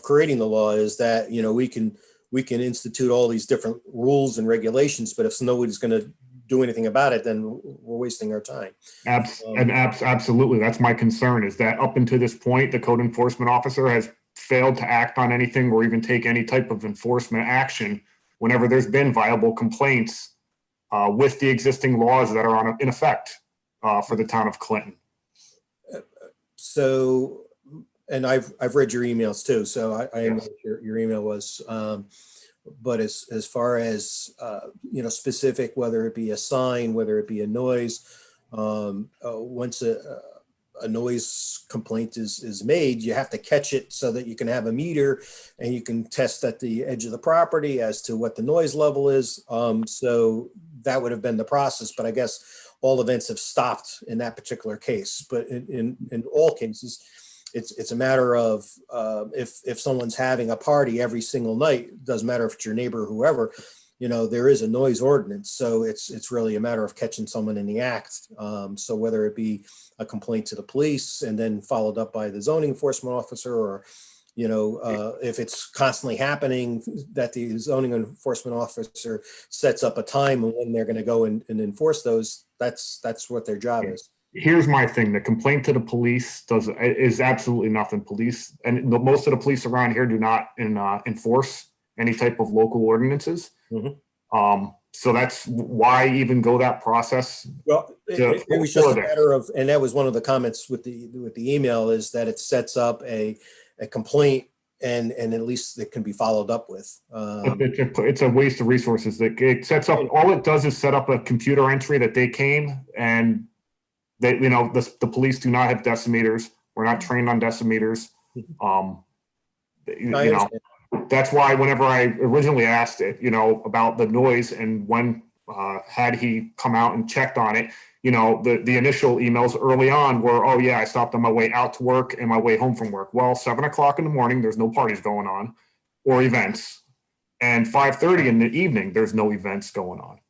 G: creating the law, is that, we can institute all these different rules and regulations, but if nobody's going to do anything about it, then we're wasting our time.
L: Absolutely. That's my concern, is that up until this point, the code enforcement officer has failed to act on anything or even take any type of enforcement action whenever there's been viable complaints with the existing laws that are in effect for the town of Clinton.
G: So, and I've read your emails too, so I know what your email was. But as far as specific, whether it be a sign, whether it be a noise, once a noise complaint is made, you have to catch it so that you can have a meter and you can test at the edge of the property as to what the noise level is. So that would have been the process, but I guess all events have stopped in that particular case. But in all cases, it's a matter of if someone's having a party every single night, doesn't matter if it's your neighbor or whoever, you know, there is a noise ordinance. So it's really a matter of catching someone in the act. So whether it be a complaint to the police and then followed up by the zoning enforcement officer, or, you know, if it's constantly happening, that the zoning enforcement officer sets up a time and when they're going to go and enforce those, that's what their job is.
L: Here's my thing. The complaint to the police is absolutely nothing. Police, and most of the police around here do not enforce any type of local ordinances. So that's why even go that process.
G: Well, it was just a matter of, and that was one of the comments with the email, is that it sets up a complaint and at least it can be followed up with.
L: It's a waste of resources. It sets up, all it does is set up a computer entry that they came, and they, you know, the police do not have decimeters. We're not trained on decimeters. You know, that's why whenever I originally asked it, you know, about the noise and when had he come out and checked on it, you know, the initial emails early on were, oh yeah, I stopped on my way out to work and my way home from work. Well, 7 o'clock in the morning, there's no parties going on or events. And 5:30 in the evening, there's no events going on.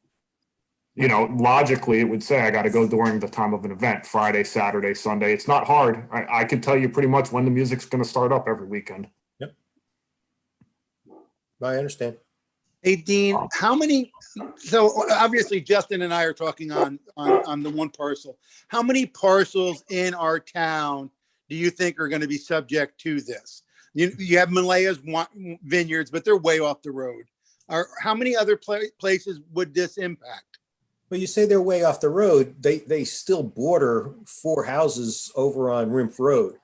L: You know, logically, it would say I got to go during the time of an event, Friday, Saturday, Sunday. It's not hard. I can tell you pretty much when the music's going to start up every weekend.
G: Yep. I understand.
K: Hey, Dean, how many, so obviously Justin and I are talking on the one parcel. How many parcels in our town do you think are going to be subject to this? You have Malaya's vineyards, but they're way off the road. How many other places would this impact?
G: Well, you say they're way off the road. They still border 4 houses over on Rimpf Road.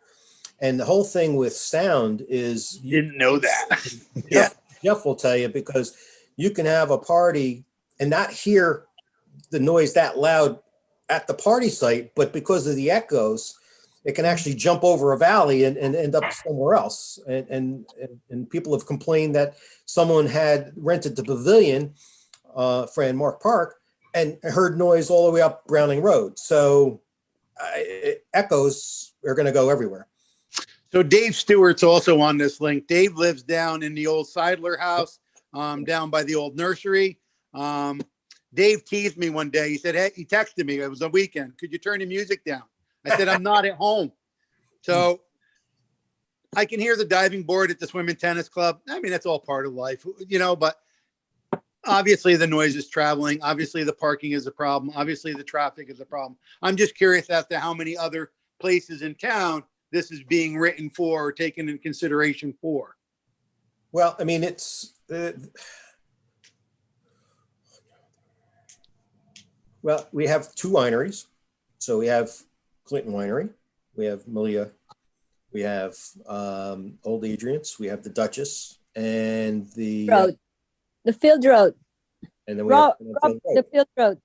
G: And the whole thing with sound is...
K: Didn't know that.
G: Yeah. Jeff will tell you, because you can have a party and not hear the noise that loud at the party site, but because of the echoes, it can actually jump over a valley and end up somewhere else. And people have complained that someone had rented the pavilion, Fran Mark Park, and heard noise all the way up Browning Road. So echoes are going to go everywhere.
K: So Dave Stewart's also on this link. Dave lives down in the old Seidler house, down by the old nursery. Dave teased me one day. He said, hey, he texted me. It was a weekend. Could you turn the music down? I said, I'm not at home. So I can hear the diving board at the swim and tennis club. I mean, that's all part of life, you know, but obviously the noise is traveling. Obviously the parking is a problem. Obviously the traffic is a problem. I'm just curious as to how many other places in town this is being written for or taken in consideration for.
G: Well, I mean, it's, well, we have 2 wineries. So we have Clinton Winery, we have Malia, we have Old Adrian's, we have the Duchess, and the
J: Road, the Field Road.
G: And then we have
J: the Field Road.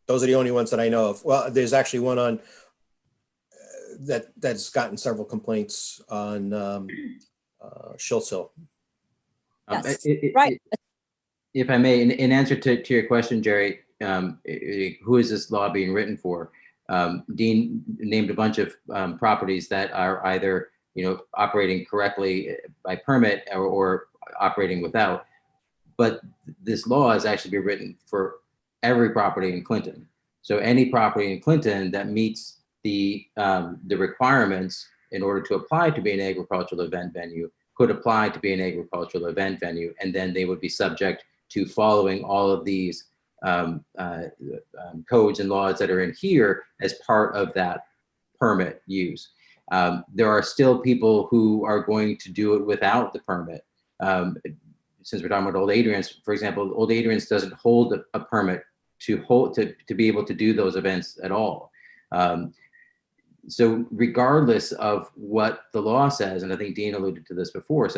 G: Those are the only ones that I know of. Well, there's actually one on that's gotten several complaints on Schultz Hill.
J: Yes. Right.
H: If I may, in answer to your question, Jerry, who is this law being written for? Dean named a bunch of properties that are either, you know, operating correctly by permit or operating without. But this law is actually being written for every property in Clinton. So any property in Clinton that meets the requirements in order to apply to be an agricultural event venue could apply to be an agricultural event venue, and then they would be subject to following all of these codes and laws that are in here as part of that permit use. There are still people who are going to do it without the permit. Since we're talking about Old Adrian's, for example, Old Adrian's doesn't hold a permit to be able to do those events at all. So regardless of what the law says, and I think Dean alluded to this before,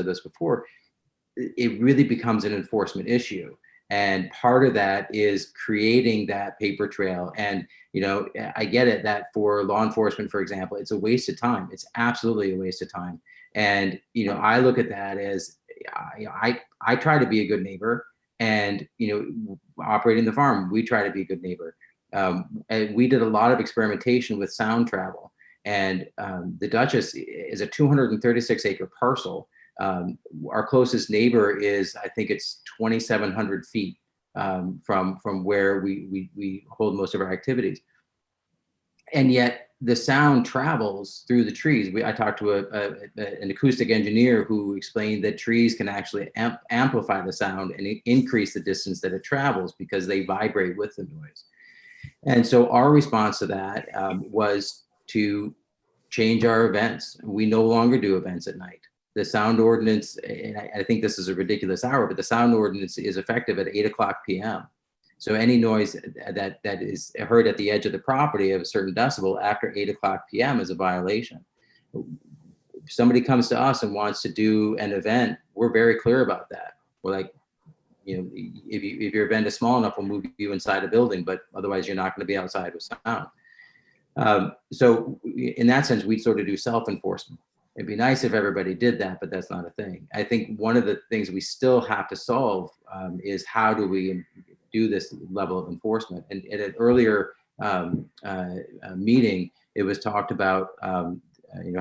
H: it really becomes an enforcement issue. And part of that is creating that paper trail. And, you know, I get it that for law enforcement, for example, it's a waste of time. It's absolutely a waste of time. And, you know, I look at that as I try to be a good neighbor, and, you know, operating the farm, we try to be a good neighbor. And we did a lot of experimentation with sound travel. And the Duchess is a 236 acre parcel Our closest neighbor is, I think it's 2,700 feet from where we hold most of our activities. And yet the sound travels through the trees. I talked to an acoustic engineer who explained that trees can actually amplify the sound and increase the distance that it travels because they vibrate with the noise. And so our response to that was to change our events. We no longer do events at night. The sound ordinance, and I think this is a ridiculous hour, but the sound ordinance is effective at 8:00 p.m. So any noise that is heard at the edge of the property of a certain decibel after 8:00 p.m. is a violation. If somebody comes to us and wants to do an event, we're very clear about that. We're like, you know, if your event is small enough, we'll move you inside a building, but otherwise you're not going to be outside with sound. So in that sense, we sort of do self-enforcement. It'd be nice if everybody did that, but that's not a thing. I think one of the things we still have to solve is how do we do this level of enforcement? And at an earlier meeting, it was talked about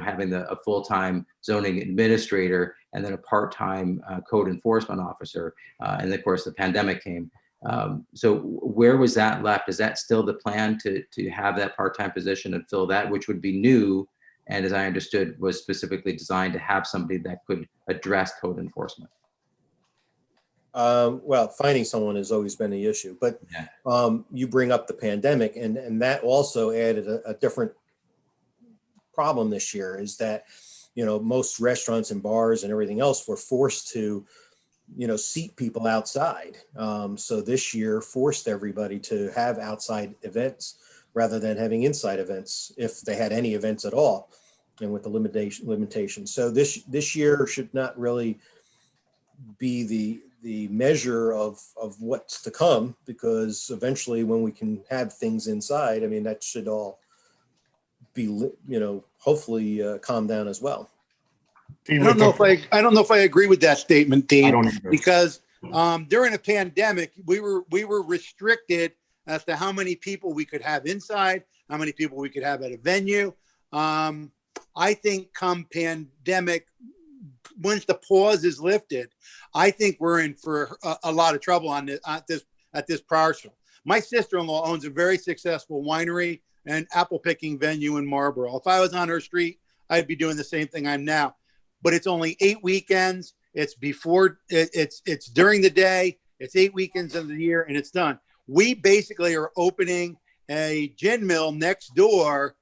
H: having a full-time zoning administrator and then a part-time code enforcement officer. And of course, the pandemic came. So where was that left? Is that still the plan to have that part-time position and fill that, which would be new? And as I understood, was specifically designed to have somebody that could address code enforcement.
G: Well, finding someone has always been the issue, but you bring up the pandemic, and that also added a different problem this year, is that, you know, most restaurants and bars and everything else were forced to, you know, seat people outside. So this year forced everybody to have outside events rather than having inside events, if they had any events at all, and with the limitation. So this year should not really be the measure of what's to come, because eventually when we can have things inside, I mean, that should all be, you know, hopefully calm down as well.
K: I don't know if I agree with that statement, Dean, because during a pandemic, we were restricted as to how many people we could have inside, how many people we could have at a venue. I think come pandemic, once the pause is lifted, I think we're in for a lot of trouble on this, at this parcel. My sister-in-law owns a very successful winery and apple picking venue in Marlboro. If I was on her street, I'd be doing the same thing I'm now. But it's only 8 weekends. It's it's during the day. It's 8 weekends of the year, and it's done. We basically are opening a gin mill next door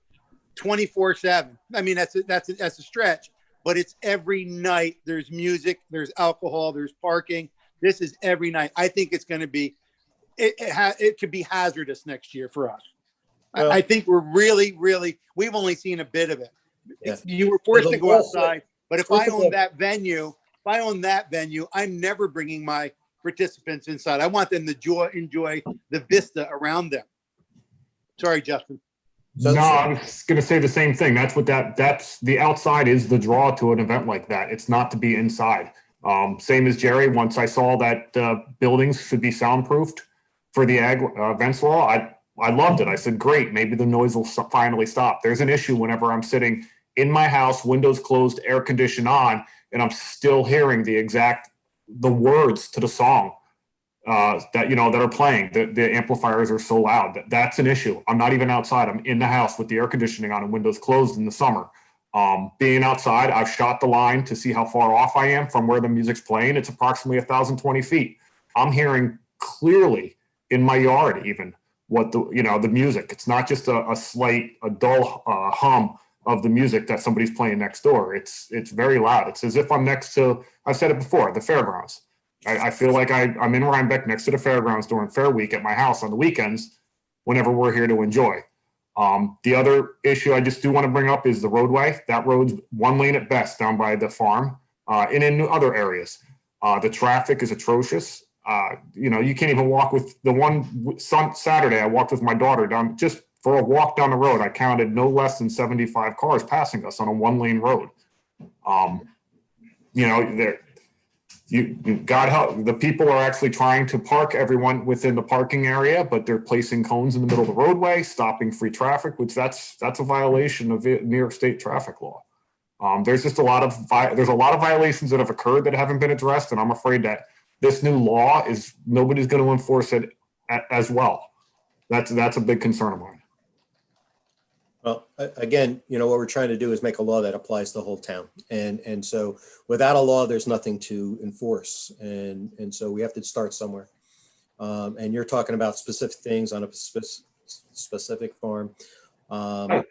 K: 24/7. I mean, that's a stretch, but it's every night. There's music, there's alcohol, there's parking. This is every night. I think it's going to be, it could be hazardous next year for us. Well, I think we're really, we've only seen a bit of it. Yeah. You were forced to go outside, but if I own that venue, I'm never bringing my participants inside. I want them to enjoy the vista around them. Sorry, Justin.
L: No, I was going to say the same thing. That's the outside is the draw to an event like that. It's not to be inside. Same as Jerry. Once I saw that buildings should be soundproofed for the ag events law, I loved it. I said, great, maybe the noise will finally stop. There's an issue whenever I'm sitting in my house, windows closed, air conditioned on, and I'm still hearing the words to the song that are playing. The amplifiers are so loud. That's an issue. I'm not even outside. I'm in the house with the air conditioning on and windows closed in the summer. Being outside, I've shot the line to see how far off I am from where the music's playing. It's approximately 1,020 feet. I'm hearing clearly in my yard even what the music. It's not just a dull hum of the music that somebody's playing next door. It's very loud. It's as if I'm next to, I've said it before, the fairgrounds. I feel like I'm in Rhinebeck next to the fairgrounds during Fair Week at my house on the weekends whenever we're here to enjoy. The other issue I just do want to bring up is the roadway. That road's one lane at best down by the farm and in other areas. The traffic is atrocious. You can't even walk with the one Saturday I walked with my daughter down just for a walk down the road. I counted no less than 75 cars passing us on a one lane road. God help, the people are actually trying to park everyone within the parking area, but they're placing cones in the middle of the roadway, stopping free traffic, which that's a violation of New York State traffic law. There's just a lot of violations that have occurred that haven't been addressed, and I'm afraid that this new law is nobody's going to enforce it as well. That's a big concern of mine.
G: Well, again, what we're trying to do is make a law that applies to the whole town. And so without a law, there's nothing to enforce. And so we have to start somewhere. And you're talking about specific things on a specific farm.
L: I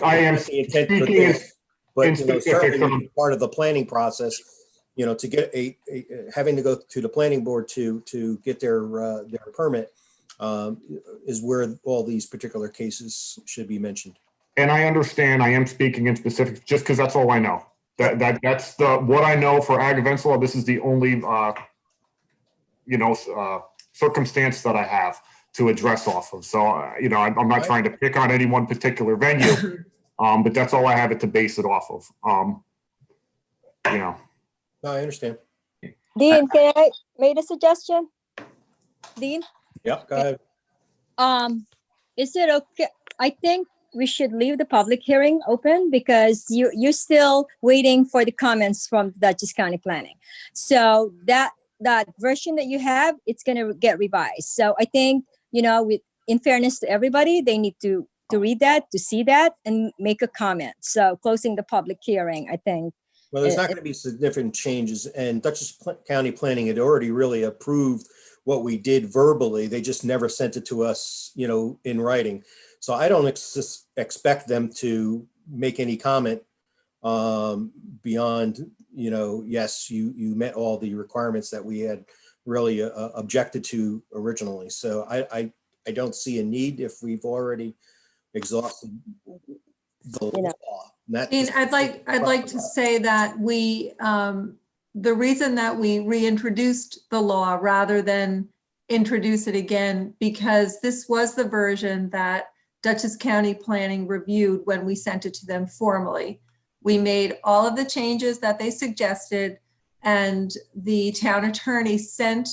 L: am speaking
G: but certainly part of the planning process, to get having to go to the planning board to get their permit is where all these particular cases should be mentioned.
L: And I understand I am speaking in specifics just because that's all I know. That's what I know for ag events law. This is the only circumstance that I have to address off of. So I'm not trying to pick on any one particular venue, but that's all I have it to base it off of.
G: No, I understand.
J: Dean, can I make a suggestion? Dean?
G: Yep, go ahead.
J: Is it okay? I think we should leave the public hearing open because you're still waiting for the comments from Dutchess County Planning. So that version that you have, it's going to get revised. So I think, in fairness to everybody, they need to read that, to see that, and make a comment. So closing the public hearing, I think.
G: Well, there's not going to be significant changes, and Dutchess County Planning had already really approved what we did verbally. They just never sent it to us, in writing. So I don't expect them to make any comment beyond, yes, you met all the requirements that we had really objected to originally. So I don't see a need if we've already exhausted the law.
F: I'd like to say that we, the reason that we reintroduced the law rather than introduce it again, because this was the version that Dutchess County Planning reviewed when we sent it to them formally. We made all of the changes that they suggested, and the town attorney sent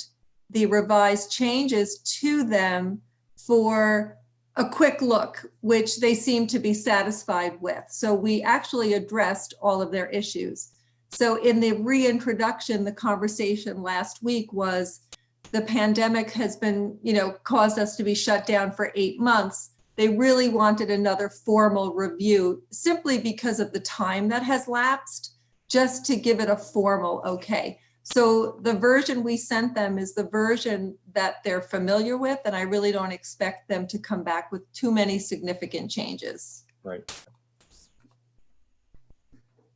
F: the revised changes to them for a quick look, which they seemed to be satisfied with. So we actually addressed all of their issues. So in the reintroduction, the conversation last week was the pandemic has been, caused us to be shut down for 8 months. They really wanted another formal review simply because of the time that has lapsed, just to give it a formal okay. So the version we sent them is the version that they're familiar with, and I really don't expect them to come back with too many significant changes.
G: Right.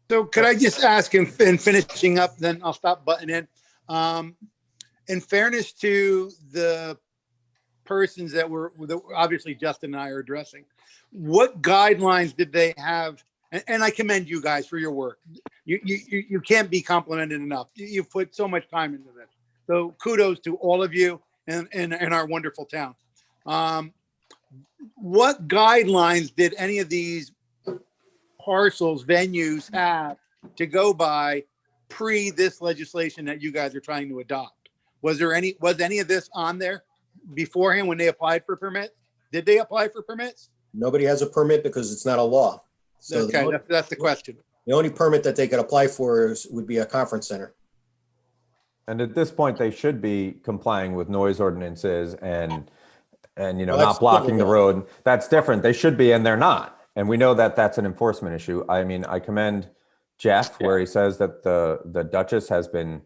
K: So could I just ask, in finishing up, then I'll stop butting in. In fairness to the persons that obviously Justin and I are addressing, what guidelines did they have? And I commend you guys for your work. You can't be complimented enough. You've put so much time into this. So kudos to all of you and our wonderful town. What guidelines did any of these parcels, venues have to go by pre this legislation that you guys are trying to adopt? Was any of this on there beforehand when they applied for permits? Did they apply for permits?
G: Nobody has a permit because it's not a law. So
K: okay, that's the question.
G: The only permit that they could apply for would be a conference center.
C: And at this point, they should be complying with noise ordinances and not blocking the road. That's different. They should be, and they're not. And we know that that's an enforcement issue. I mean, I commend Jeff where he says that the Dutchess has been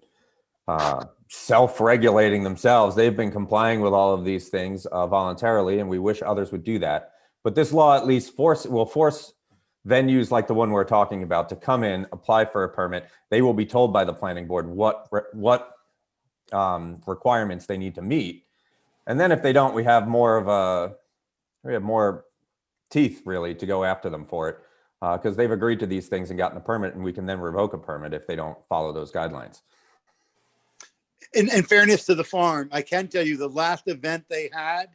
C: self-regulating themselves. They've been complying with all of these things voluntarily, and we wish others would do that. But this law at least will force venues like the one we're talking about to come in, apply for a permit. They will be told by the planning board what requirements they need to meet. And then if they don't, we have more teeth really to go after them for it because they've agreed to these things and gotten a permit, and we can then revoke a permit if they don't follow those guidelines.
K: In fairness to the farm, I can tell you the last event they had,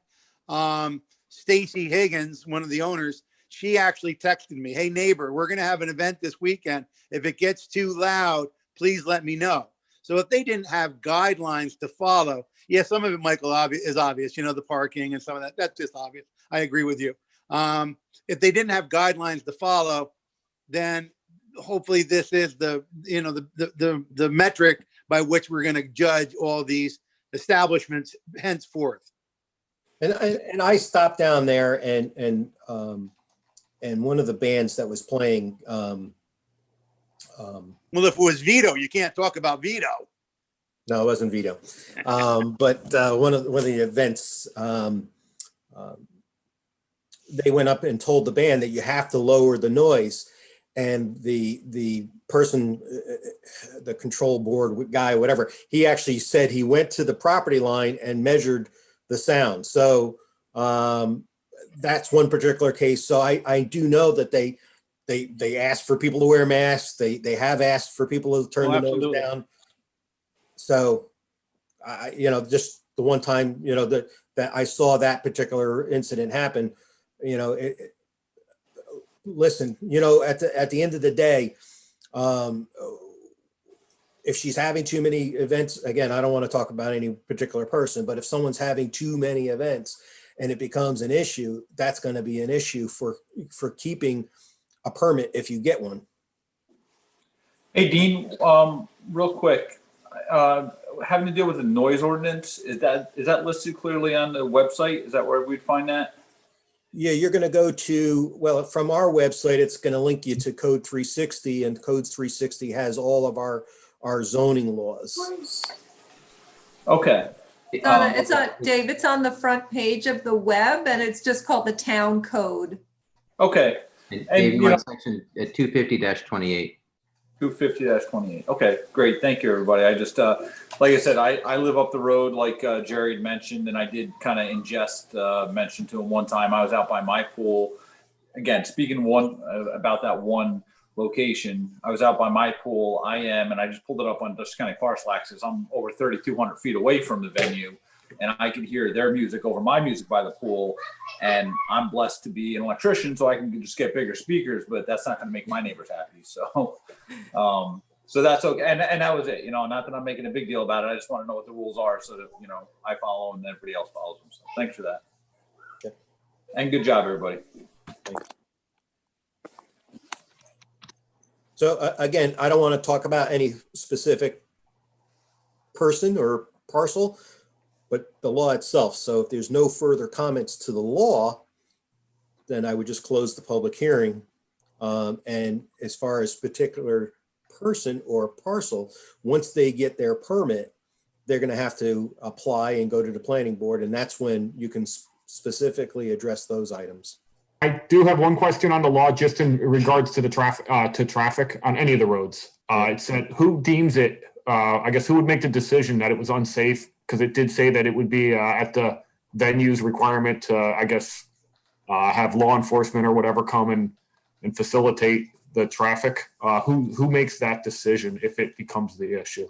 K: Stacy Higgins, one of the owners, she actually texted me, "Hey neighbor, we're going to have an event this weekend. If it gets too loud, please let me know." So if they didn't have guidelines to follow, yeah, some of it, Michael, is obvious, the parking and some of that, that's just obvious. I agree with you. If they didn't have guidelines to follow, then hopefully this is the metric by which we're going to judge all these establishments henceforth.
G: And I stopped down there and one of the bands that was playing.
K: Well, if it was Vito, you can't talk about Vito.
G: No, it wasn't Vito. But one of the events, they went up and told the band that you have to lower the noise. And the person, the control board guy, whatever, he actually said he went to the property line and measured the sound. So that's one particular case. So I do know that they asked for people to wear masks. They have asked for people to turn the nose down. So, just the one time, that I saw that particular incident happen, listen, at the end of the day, if she's having too many events, again, I don't want to talk about any particular person, but if someone's having too many events and it becomes an issue, that's going to be an issue for keeping a permit if you get one.
M: Hey, Dean, real quick, having to deal with the noise ordinance, is that listed clearly on the website? Is that where we'd find that?
G: Yeah, you're going to go to, well, from our website, it's going to link you to Code 360, and Code 360 has all of our zoning laws.
M: Okay.
F: Dave, it's on the front page of the web, and it's just called the Town Code.
M: Okay.
H: And section 250-28.
M: 250-28. Okay, great. Thank you, everybody. I just, like I said, I live up the road, like Jerry had mentioned, and I did kind of mention to him one time. I was out by my pool. Again, speaking about that one location, I was out by my pool. And I just pulled it up on Dutchess County Parcel Access. I'm over 3,200 feet away from the venue, and I could hear their music over my music by the pool. And I'm blessed to be an electrician, so I can just get bigger speakers, but that's not going to make my neighbors happy. So, so that's okay. And that was it. Not that I'm making a big deal about it. I just want to know what the rules are so that I follow them and everybody else follows them. So thanks for that.
G: Okay.
M: And good job, everybody.
G: Thanks. So again, I don't want to talk about any specific person or parcel, but the law itself. So if there's no further comments to the law, then I would just close the public hearing. And as far as particular person or parcel, once they get their permit, they're going to have to apply and go to the planning board. And that's when you can specifically address those items.
L: I do have one question on the law, just in regards to the traffic, on any of the roads. It said, who deems it, I guess, who would make the decision that it was unsafe? Because it did say that it would be at the venue's requirement to, I guess, have law enforcement or whatever come and facilitate the traffic. Who makes that decision if it becomes the issue?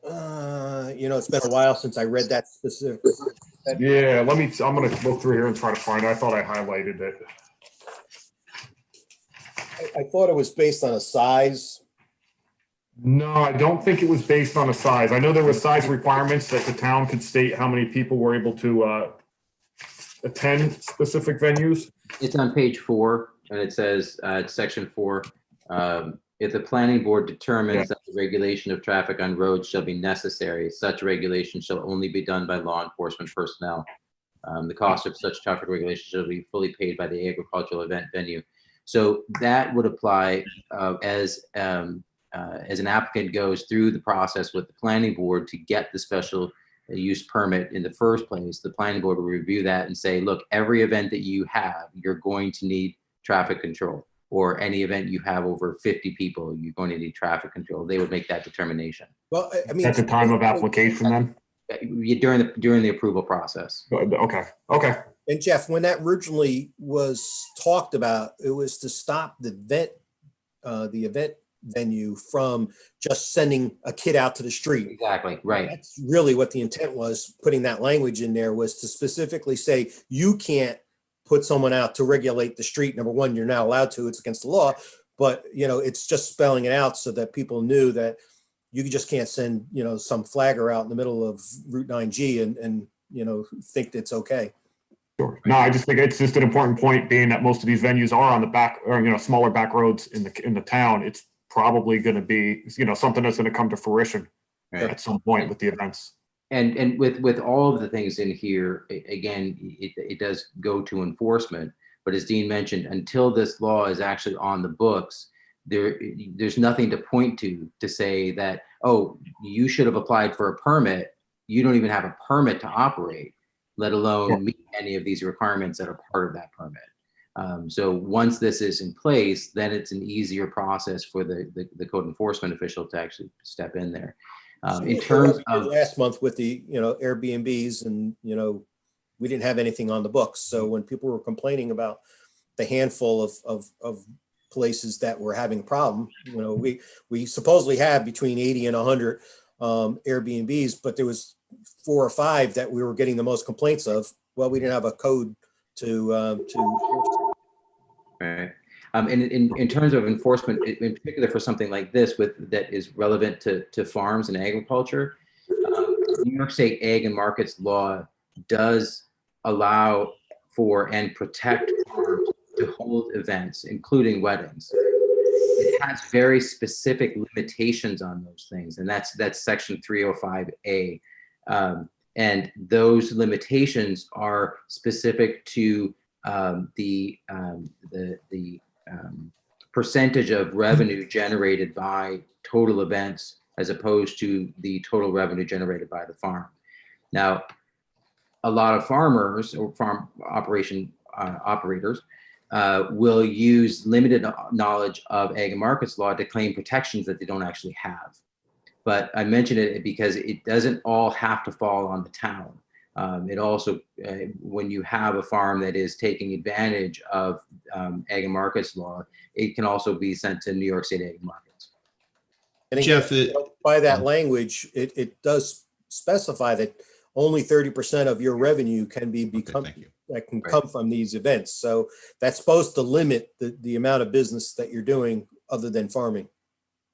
G: It's been a while since I read that specific.
L: Yeah, I'm going to look through here and try to find it. I thought I highlighted it.
G: I thought it was based on a size.
L: No, I don't think it was based on a size. I know there were size requirements that the town could state how many people were able to attend specific venues.
H: It's on page 4, and it says, section 4, if the planning board determines that the regulation of traffic on roads shall be necessary, such regulation shall only be done by law enforcement personnel. The cost of such traffic regulation shall be fully paid by the agricultural event venue. So that would apply as an applicant goes through the process with the planning board to get the special use permit in the first place. The planning board will review that and say, look, every event that you have, you're going to need traffic control. Or any event you have over 50 people, you're going to need traffic control. They would make that determination.
G: Well, I mean,
L: at the time of application, then
H: during the approval process.
L: Okay.
G: And Jeff, when that originally was talked about, it was to stop the event venue from just sending a kid out to the street.
H: Exactly, right.
G: That's really what the intent was. Putting that language in there was to specifically say you can't put someone out to regulate the street. Number one, you're not allowed to, it's against the law, but it's just spelling it out so that people knew that you just can't send, some flagger out in the middle of Route 9G and think it's okay.
L: Sure. No, I just think it's just an important point, being that most of these venues are on the back or, smaller back roads in the town. It's probably going to be, something that's going to come to fruition
H: Right.
L: at some point with the events.
H: And with all of the things in here, again, it does go to enforcement. But as Dean mentioned, until this law is actually on the books, there's nothing to point to say that, oh, you should have applied for a permit. You don't even have a permit to operate, let alone meet any of these requirements that are part of that permit. So once this is in place, then it's an easier process for the code enforcement official to actually step in there. In terms of
G: last month with the, Airbnbs and, we didn't have anything on the books. So when people were complaining about the handful of places that were having a problem, we supposedly have between 80 and 100 Airbnbs, but there was 4 or 5 that we were getting the most complaints of. Well, we didn't have a code to
H: right. And in terms of enforcement, in particular for something like this that is relevant to farms and agriculture, New York State Ag and Markets law does allow for and protect farms to hold events, including weddings. It has very specific limitations on those things, and that's section 305A. And those limitations are specific to the percentage of revenue generated by total events as opposed to the total revenue generated by the farm. Now, a lot of farmers or farm operators will use limited knowledge of ag and markets law to claim protections that they don't actually have. But I mention it because it doesn't all have to fall on the town. It also, when you have a farm that is taking advantage of ag and markets law, it can also be sent to New York State Ag and Markets.
G: And again,
A: Jeff,
G: by that language, it does specify that only 30% of your revenue can come from these events. So that's supposed to limit the amount of business that you're doing other than farming.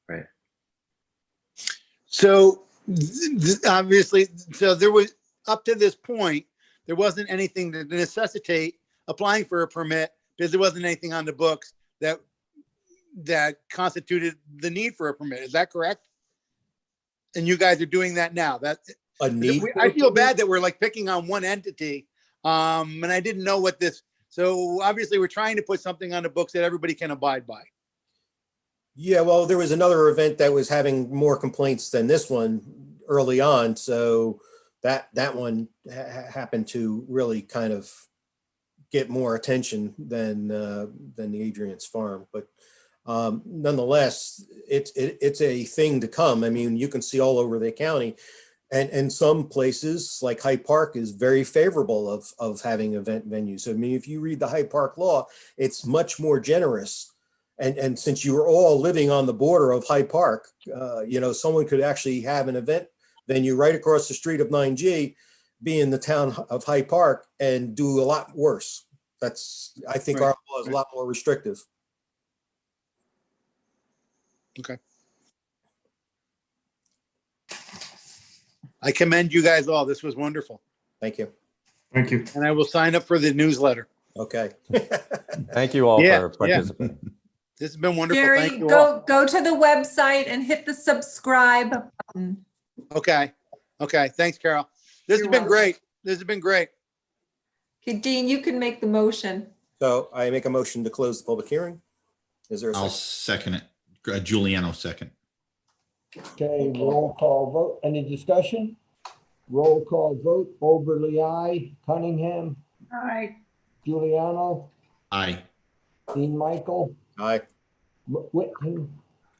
H: Right.
K: So obviously, so there was, up to this point, there wasn't anything to necessitate applying for a permit because there wasn't anything on the books that constituted the need for a permit. Is that correct? And you guys are doing that now. I feel bad that we're like picking on one entity, and I didn't know what this. So obviously, we're trying to put something on the books that everybody can abide by.
G: Yeah, well, there was another event that was having more complaints than this one early on, so that one happened to really kind of get more attention than the Adrian's farm. But nonetheless, it's a thing to come. I mean, you can see all over the county, and some places like Hyde Park is very favorable of having event venues. I mean, if you read the Hyde Park law, it's much more generous. And since you were all living on the border of Hyde Park, someone could actually have an event venue right across the street of 9G, be in the town of Hyde Park and do a lot worse. I think our law is a lot more restrictive.
K: Okay. I commend you guys all. This was wonderful.
G: Thank you.
L: Thank you.
K: And I will sign up for the newsletter.
G: Okay.
C: Thank you all for participating.
K: This has been wonderful.
F: Jerry,
K: Thank you all.
F: go to the website and hit the subscribe button.
K: Okay. Thanks, Carol. This has been great. This has been great.
F: Okay, Dean, you can make the motion.
G: So I make a motion to close the public hearing. Is there a
A: I'll
G: second?
A: second it. Giuliano second.
D: Okay, roll call vote. Any discussion? Roll call vote. Oberly, aye. Cunningham,
B: Aye.
D: Giuliano,
A: Aye.
D: Dean Michael,
G: Aye.
D: Whitman,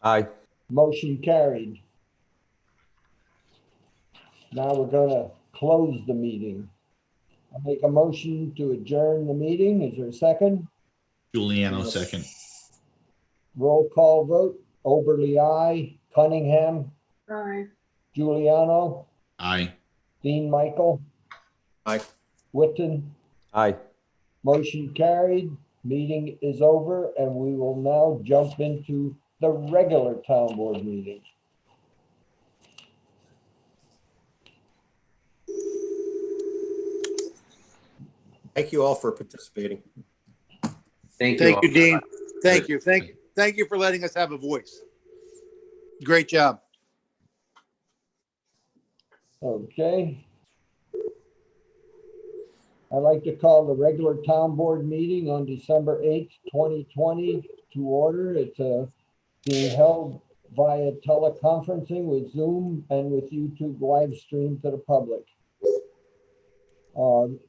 C: Aye.
D: motion carried. Now we're gonna close the meeting. I'll make a motion to adjourn the meeting. Is there a second?
A: Giuliano second.
D: Roll call vote. Oberly, aye. Cunningham,
B: Aye.
D: Giuliano,
A: Aye.
D: Dean Michael,
G: Aye.
D: Whitton,
C: Aye.
D: motion carried. Meeting is over, and we will now jump into the regular town board meeting.
G: Thank you all for participating.
H: Thank you.
K: Thank you, Dean. Thank you. Thank you for letting us have a voice. Great job.
D: Okay. I'd like to call the regular town board meeting on December 8th, 2020 to order. It's being held via teleconferencing with Zoom and with YouTube live stream to the public.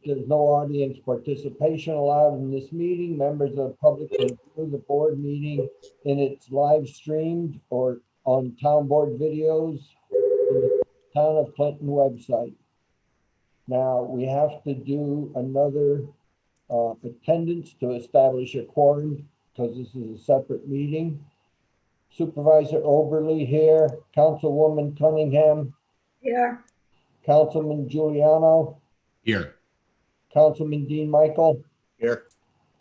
D: There's no audience participation allowed in this meeting. Members of the public can view the board meeting in its live streamed or on town board videos in the Town of Clinton website. Now, we have to do another attendance to establish a quorum because this is a separate meeting. Supervisor Oberly here, Councilwoman Cunningham,
B: Here.
D: Councilman Giuliano,
A: Here.
D: Councilman Dean Michael,
G: Here.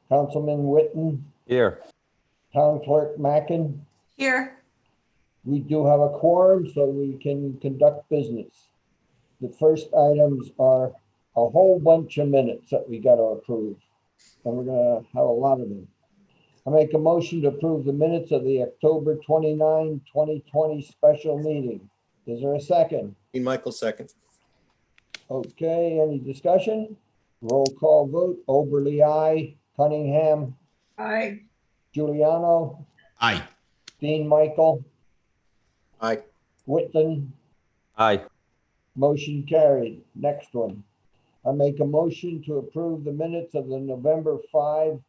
D: Councilman Witten,
C: Here.
D: Town Clerk Mackin.
F: Here.
D: We do have a quorum, so we can conduct business. The first items are a whole bunch of minutes that we got to approve, and we're gonna have a lot of them. I make a motion to approve the minutes of the October 29, 2020 special meeting. Is there a second?
G: Dean Michael, second.
D: Okay, any discussion? Roll call vote. Oberly, aye. Cunningham,
B: Aye.
D: Giuliano,
A: Aye.
D: Dean Michael,
G: Aye.
D: Whitton.
C: Aye.
D: Motion carried. Next one. I make a motion to approve the minutes of the November 5,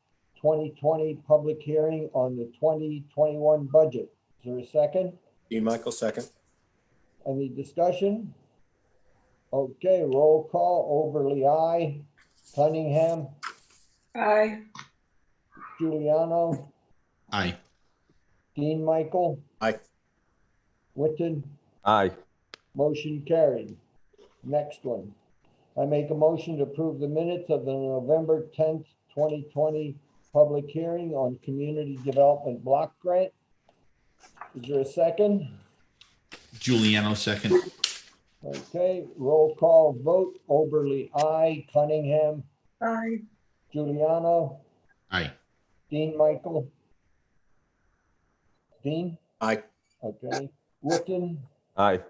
D: 2020 public hearing on the 2021 budget. Is there a second?
G: Dean Michael, second.
D: Any discussion? Okay, roll call. Oberly, aye. Cunningham,
B: Aye.
D: Giuliano,
A: Aye.
D: Dean Michael,
G: Aye.
D: Whitton.
C: Aye.
D: Motion carried. Next one. I make a motion to approve the minutes of the November 10th, 2020 public hearing on community development block grant. Is there a second?
A: Giuliano, second.
D: Okay, roll call vote. Oberly, aye. Cunningham,
B: Aye.
D: Giuliano,
A: Aye.
D: Dean Michael. Dean?
G: Aye.
D: Okay. Whitton.
C: Aye.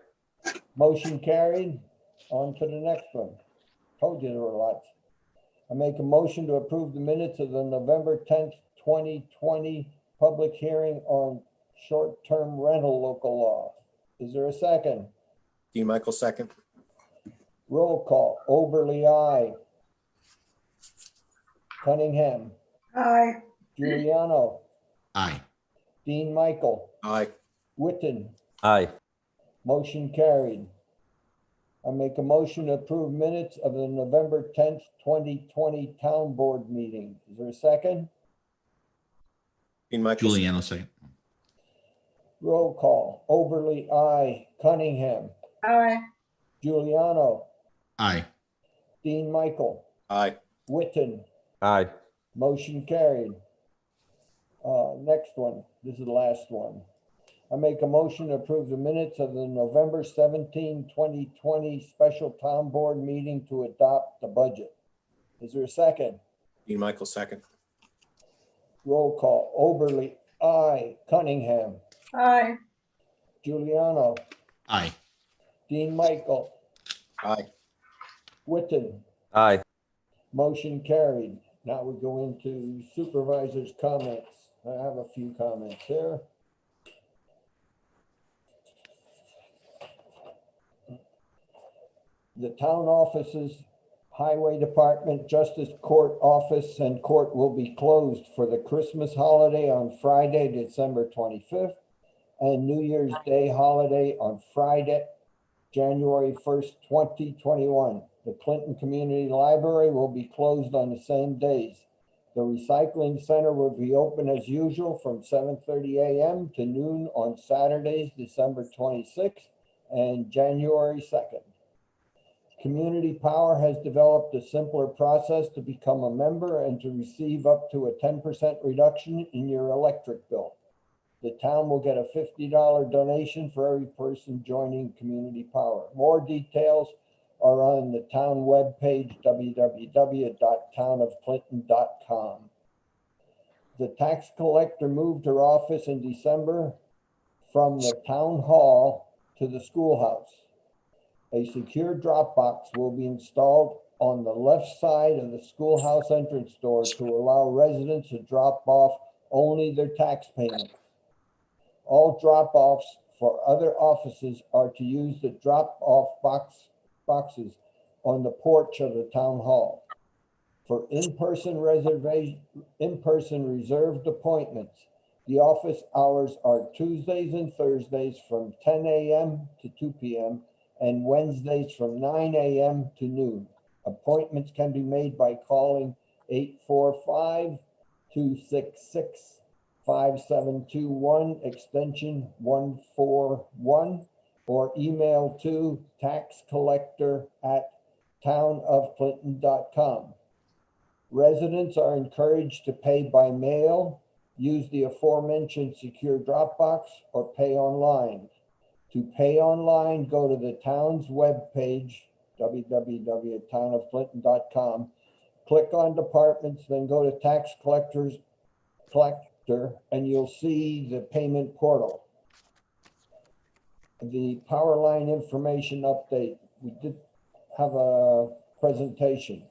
D: Motion carried. On to the next one. Told you there were lots. I make a motion to approve the minutes of the November 10th, 2020 public hearing on short-term rental local law. Is there a second?
G: Dean Michael, second.
D: Roll call. Oberly, aye. Cunningham,
B: Aye.
D: Giuliano,
A: Aye.
D: Dean Michael,
G: Aye.
D: Whitton.
C: Aye.
D: Motion carried. I make a motion to approve minutes of the November 10th, 2020 town board meeting. Is there a second?
G: Dean Michael.
A: Giuliano, second.
D: Roll call. Oberly, aye. Cunningham,
B: Aye.
D: Giuliano,
A: Aye.
D: Dean Michael,
G: Aye.
D: Whitton.
C: Aye.
D: Motion carried. Next one. This is the last one. I make a motion to approve the minutes of the November 17, 2020 special town board meeting to adopt the budget. Is there a second?
G: Dean Michael, second.
D: Roll call. Oberly, aye. Cunningham,
B: Aye.
D: Giuliano,
A: Aye.
D: Dean Michael,
G: Aye.
D: Whitton.
C: Aye.
D: Motion carried. Now we go into supervisors' comments. I have a few comments here. The town offices, highway department, justice court office and court will be closed for the Christmas holiday on Friday, December 25th, and New Year's Day holiday on Friday, January 1st, 2021. The Clinton Community Library will be closed on the same days. The recycling center will be open as usual from 7:30 a.m. to noon on Saturdays, December 26th and January 2nd. Community Power has developed a simpler process to become a member and to receive up to a 10% reduction in your electric bill. The town will get a $50 donation for every person joining Community Power. More details are on the town webpage, www.townofclinton.com. The tax collector moved her office in December from the town hall to the schoolhouse. A secure drop box will be installed on the left side of the schoolhouse entrance door to allow residents to drop off only their tax payment. All drop-offs for other offices are to use the drop-off boxes on the porch of the town hall. For in-person reserved appointments, the office hours are Tuesdays and Thursdays from 10 a.m. to 2 p.m. and Wednesdays from 9 a.m. to noon. Appointments can be made by calling 845-266-5721 extension 141 or email to taxcollector@townofclinton.com. Residents are encouraged to pay by mail, use the aforementioned secure Dropbox, or pay online. To pay online, go to the town's webpage, www.townofclinton.com. Click on departments, then go to tax collector, and you'll see the payment portal. The power line information update. We did have a presentation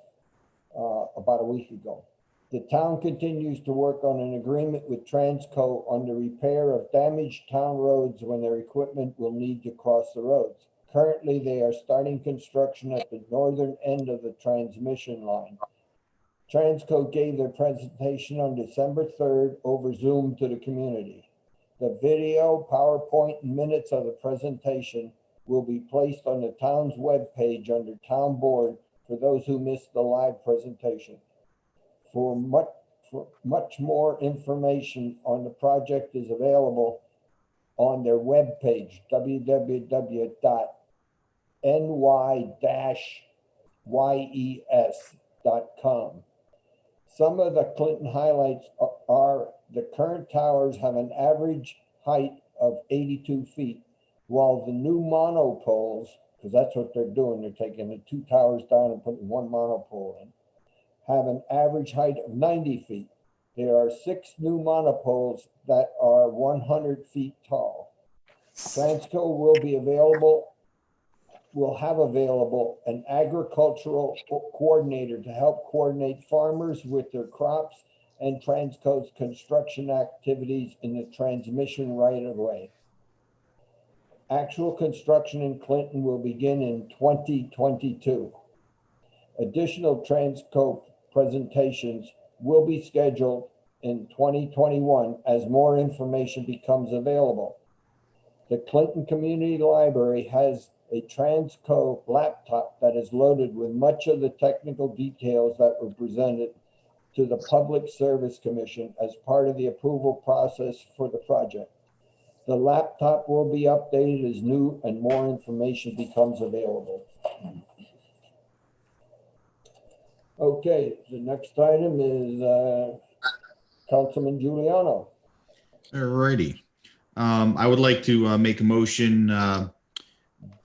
D: about a week ago. The town continues to work on an agreement with Transco on the repair of damaged town roads when their equipment will need to cross the roads. Currently, they are starting construction at the northern end of the transmission line. Transco gave their presentation on December 3rd over Zoom to the community. The video, PowerPoint, and minutes of the presentation will be placed on the town's webpage under Town Board for those who missed the live presentation. For much more information on the project is available on their webpage, www.ny-yes.com. Some of the Clinton highlights are the current towers have an average height of 82 feet, while the new monopoles, because that's what they're doing, they're taking the two towers down and putting one monopole in, have an average height of 90 feet. There are 6 new monopoles that are 100 feet tall. Transco will have available an agricultural coordinator to help coordinate farmers with their crops and Transco's construction activities in the transmission right of way. Actual construction in Clinton will begin in 2022. Additional Transco presentations will be scheduled in 2021 as more information becomes available. The Clinton Community Library has a Transco laptop that is loaded with much of the technical details that were presented to the Public Service Commission as part of the approval process for the project. The laptop will be updated as new and more information becomes available. Okay, the next item is Councilman Giuliano.
A: All righty. I would like to make a motion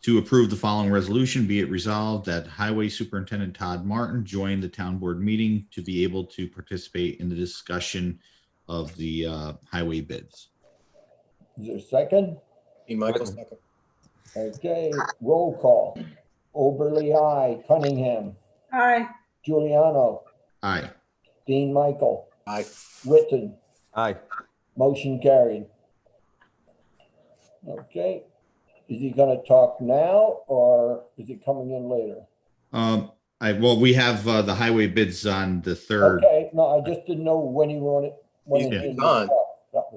A: to approve the following resolution. Be it resolved that Highway Superintendent Todd Martin join the town board meeting to be able to participate in the discussion of the highway bids.
D: Is there a second?
G: Michael, second.
D: Okay, roll call. Oberly, aye. Cunningham.
B: Aye.
D: Giuliano.
A: Aye.
D: Dean Michael.
G: Aye.
D: Witten.
C: Aye.
D: Motion carried. Okay. Is he going to talk now or is he coming in later?
A: Well, we have the highway bids on the 3rd.
D: Okay, no, I just didn't know when he wanted.
G: He's on.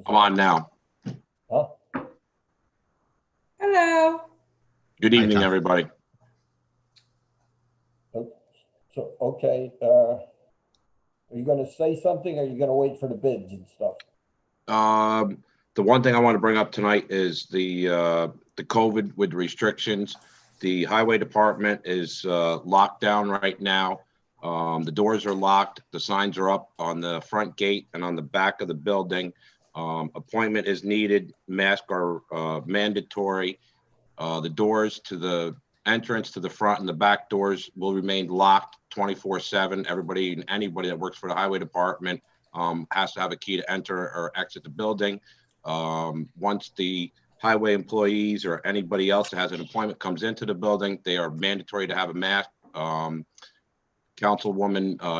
N: I'm on now.
D: Huh?
F: Hello.
N: Good evening, everybody.
D: So, okay, are you going to say something or are you going to wait for the bids and stuff?
N: The one thing I want to bring up tonight is the COVID with restrictions. The highway department is locked down right now. The doors are locked. The signs are up on the front gate and on the back of the building. Appointment is needed. Masks are mandatory. The doors to the entrance to the front and the back doors will remain locked 24/7. Everybody and anybody that works for the highway department has to have a key to enter or exit the building. Once the highway employees or anybody else that has an appointment comes into the building, they are mandatory to have a mask. Councilwoman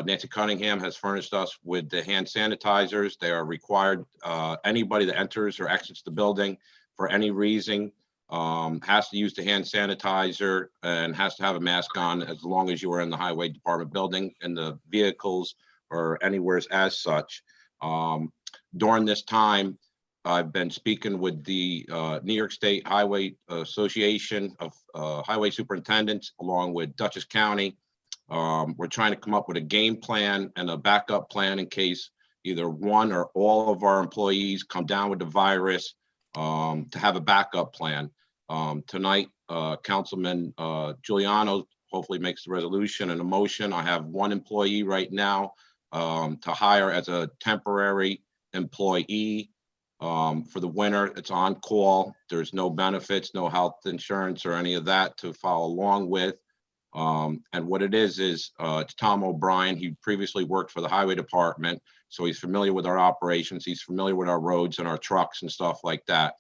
N: Nancy Cunningham has furnished us with the hand sanitizers. They are required. Anybody that enters or exits the building for any reason has to use the hand sanitizer and has to have a mask on as long as you are in the highway department building, in the vehicles or anywhere as such. During this time, I've been speaking with the New York State Highway Association of Highway Superintendents, along with Dutchess County. We're trying to come up with a game plan and a backup plan in case either one or all of our employees come down with the virus, to have a backup plan. Tonight, Councilman Giuliano hopefully makes the resolution and a motion. I have one employee right now to hire as a temporary employee for the winter. It's on call. There's no benefits, no health insurance or any of that to follow along with. And what it is it's Tom O'Brien. He previously worked for the highway department, so he's familiar with our operations. He's familiar with our roads and our trucks and stuff like that.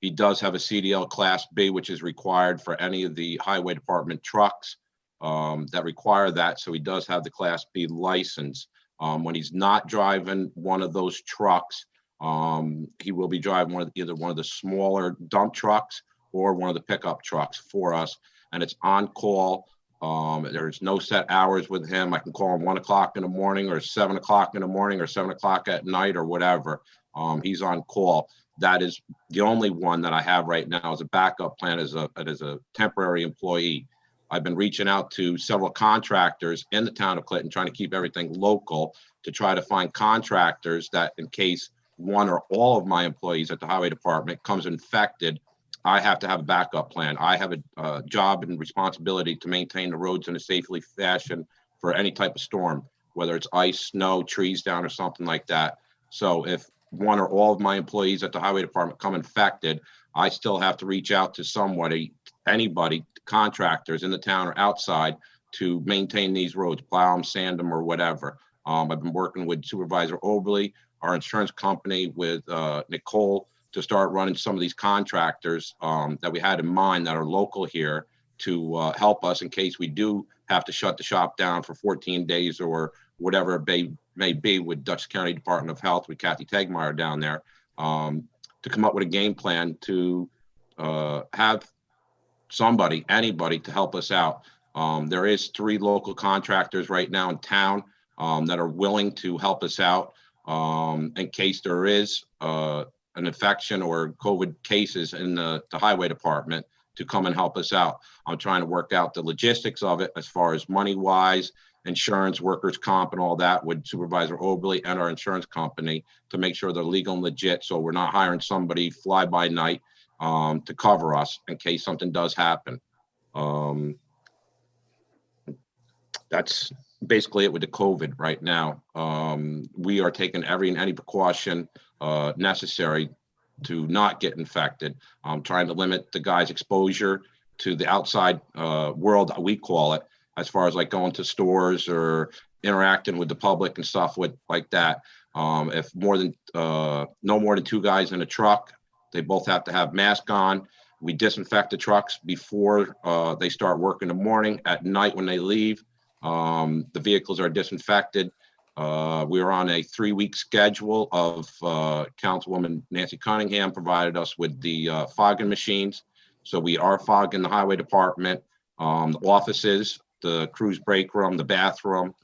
N: He does have a CDL Class B, which is required for any of the highway department trucks that require that. So he does have the Class B license. When he's not driving one of those trucks, he will be driving either one of the smaller dump trucks or one of the pickup trucks for us. And it's on call. There's no set hours with him. I can call him 1 o'clock in the morning or 7 o'clock in the morning or 7 o'clock at night or whatever. He's on call. That is the only one that I have right now as a backup plan as a temporary employee. I've been reaching out to several contractors in the town of Clinton, trying to keep everything local, to try to find contractors that in case one or all of my employees at the highway department comes infected, I have to have a backup plan. I have a job and responsibility to maintain the roads in a safely fashion for any type of storm, whether it's ice, snow, trees down or something like that. So if one or all of my employees at the highway department come infected, I still have to reach out to somebody, anybody, contractors in the town or outside to maintain these roads, plow them, sand them or whatever. I've been working with Supervisor Oberly, our insurance company, with Nicole, to start running some of these contractors that we had in mind that are local here to help us in case we do have to shut the shop down for 14 days or whatever it may be with Dutchess County Department of Health, with Kathy Tegmeyer down there, to come up with a game plan to have anybody to help us out. There is 3 local contractors right now in town that are willing to help us out in case there is an infection or COVID cases in the highway department, to come and help us out. I'm trying to work out the logistics of it as far as money wise, insurance, workers' comp and all that with Supervisor Oberly and our insurance company to make sure they're legal and legit. So we're not hiring somebody fly by night to cover us in case something does happen. That's basically it with the COVID right now. We are taking every and any precaution necessary to not get infected. I'm trying to limit the guy's exposure to the outside world, we call it, as far as like going to stores or interacting with the public and stuff like that. If no more than 2 guys in a truck, they both have to have masks on. We disinfect the trucks before they start work in the morning. At night when they leave, the vehicles are disinfected. We are on a 3-week schedule of Councilwoman Nancy Cunningham provided us with the fogging machines. So we are fogging the highway department, the offices, the cruise break room, the bathroom,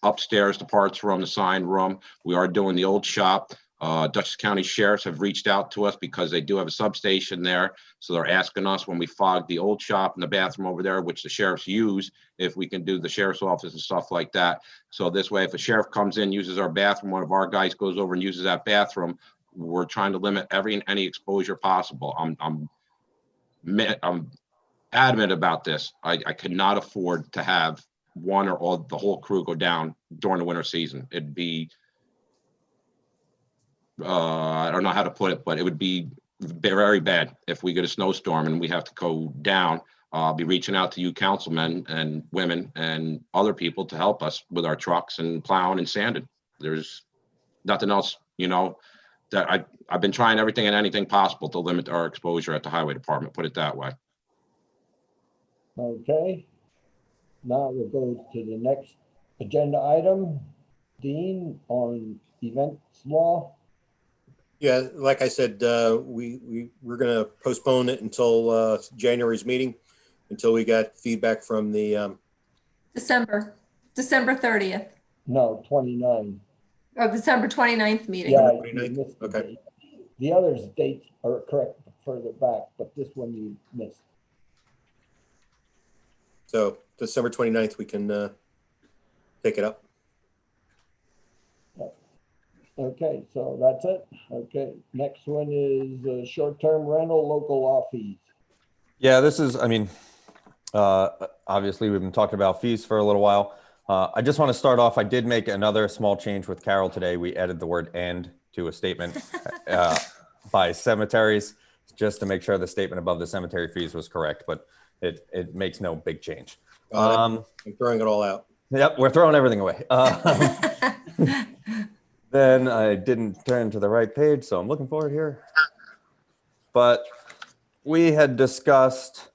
N: upstairs, the parts room, the sign room. We are doing the old shop. Dutchess County sheriffs have reached out to us because they do have a substation there. So they're asking us when we fog the old shop and the bathroom over there, which the sheriffs use, if we can do the sheriff's office and stuff like that. So this way, if a sheriff comes in, uses our bathroom, one of our guys goes over and uses that bathroom, we're trying to limit every and any exposure possible. I'm adamant about this. I could not afford to have one or all the whole crew go down during the winter season. It'd be I don't know how to put it, but it would be very bad if we get a snowstorm and we have to go down. I'll be reaching out to you councilmen and women and other people to help us with our trucks and plowing and sanding. There's nothing else, I've been trying everything and anything possible to limit our exposure at the highway department, put it that way.
D: Okay. Now we'll go to the next agenda item. Dean, on events law.
G: Yeah, like I said, we're going to postpone it until January's meeting, until we got feedback from the
F: December 30th.
D: No, 29.
F: Oh, December 29th meeting.
D: Yeah,
G: 29th?
D: you missed the
G: Okay.
D: date. The others dates are correct further back, but this one you missed.
G: So December 29th, we can take it up.
D: Okay, so that's it. Okay, next one is short-term rental local law fees.
C: Yeah, this is, I mean, obviously we've been talking about fees for a little while. I just want to start off, I did make another small change with Carol today. We added the word "and" to a statement by cemeteries, just to make sure the statement above the cemetery fees was correct, but it makes no big change.
G: I'm throwing it all out.
C: Yep, we're throwing everything away. Then I didn't turn to the right page, so I'm looking forward here. But we had discussed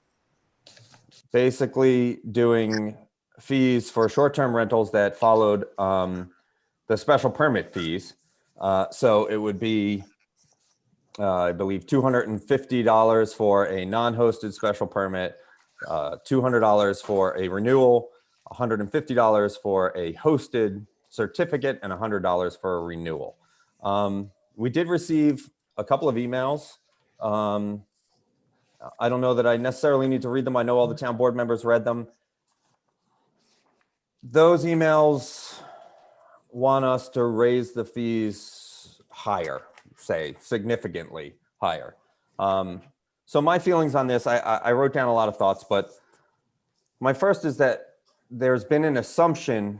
C: basically doing fees for short-term rentals that followed the special permit fees. So it would be, I believe, $250 for a non-hosted special permit, $200 for a renewal, $150 for a hosted certificate, and $100 for a renewal. We did receive a couple of emails. I don't know that I necessarily need to read them. I know all the town board members read them. Those emails want us to raise the fees higher, say significantly higher. So my feelings on this, I wrote down a lot of thoughts, but my first is that there's been an assumption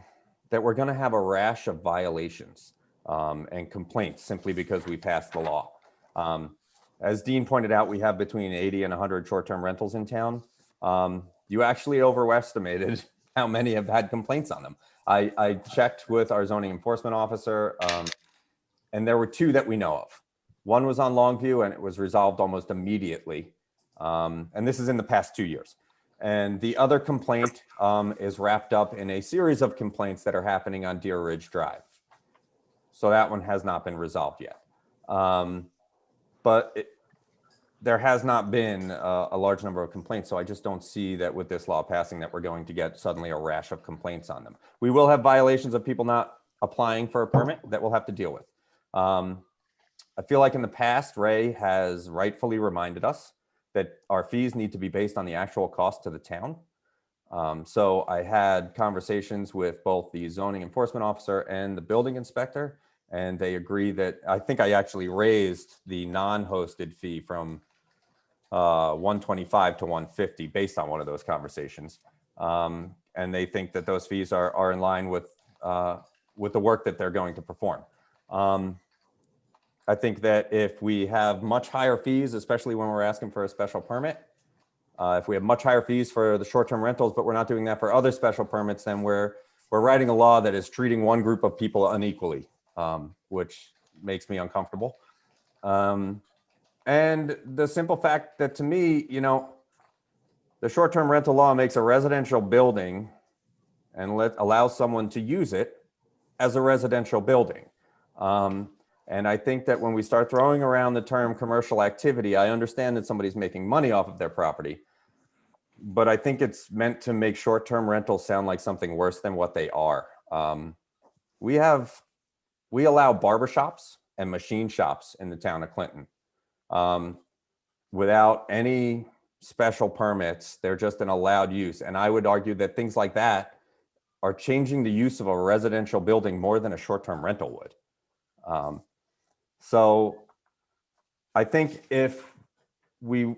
C: that we're going to have a rash of violations and complaints simply because we passed the law. As Dean pointed out, we have between 80 and 100 short-term rentals in town. You actually overestimated how many have had complaints on them. I checked with our zoning enforcement officer, and there were 2 that we know of. One was on Longview, and it was resolved almost immediately. And this is in the past 2 years. And the other complaint is wrapped up in a series of complaints that are happening on Deer Ridge Drive. So that one has not been resolved yet. But there has not been a large number of complaints. So I just don't see that with this law passing that we're going to get suddenly a rash of complaints on them. We will have violations of people not applying for a permit that we'll have to deal with. I feel like in the past, Ray has rightfully reminded us that our fees need to be based on the actual cost to the town. So I had conversations with both the zoning enforcement officer and the building inspector, and they agree that I think I actually raised the non-hosted fee from 125 to 150 based on one of those conversations. And they think that those fees are in line with the work that they're going to perform. I think that if we have much higher fees, especially when we're asking for a special permit, if we have much higher fees for the short-term rentals, but we're not doing that for other special permits, then we're writing a law that is treating one group of people unequally, which makes me uncomfortable. And the simple fact that to me, you know, the short-term rental law makes a residential building and allows someone to use it as a residential building. And I think that when we start throwing around the term commercial activity, I understand that somebody's making money off of their property, but I think it's meant to make short-term rentals sound like something worse than what they are. We allow barbershops and machine shops in the town of Clinton without any special permits. They're just an allowed use. And I would argue that things like that are changing the use of a residential building more than a short-term rental would. So I think if we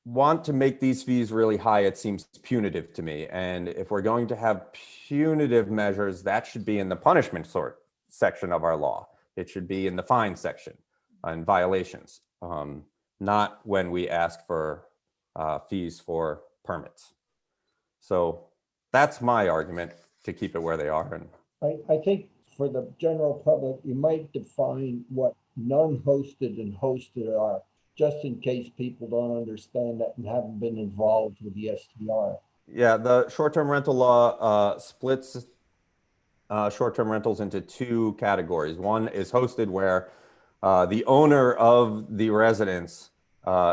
C: want to make these fees really high, it seems punitive to me. And if we're going to have punitive measures, that should be in the punishment section of our law. It should be in the fine section on violations, not when we ask for fees for permits. So that's my argument to keep it where they are. And
D: I think for the general public, you might define what non-hosted and hosted are, just in case people don't understand that and haven't been involved with the STR.
C: Yeah, the short-term rental law splits short-term rentals into two categories. One is hosted, where the owner of the residence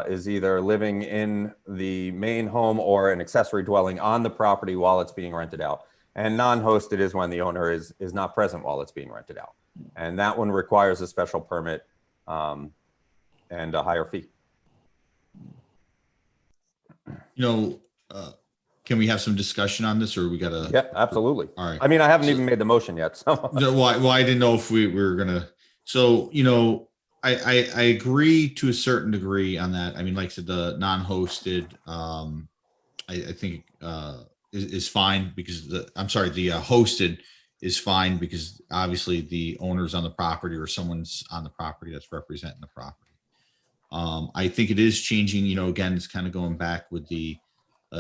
C: is either living in the main home or an accessory dwelling on the property while it's being rented out. And non-hosted is when the owner is not present while it's being rented out. And that one requires a special permit and a higher fee.
A: Can we have some discussion on this, or we gotta?
C: Yeah, absolutely.
A: All right.
C: I mean, I haven't even made the motion yet, so.
A: No, well, I didn't know if we were gonna, so, I agree to a certain degree on that. I mean, like I said, the non-hosted, I think is fine because the hosted is fine because obviously the owner's on the property or someone's on the property that's representing the property. I think it is changing, again, it's kind of going back with the,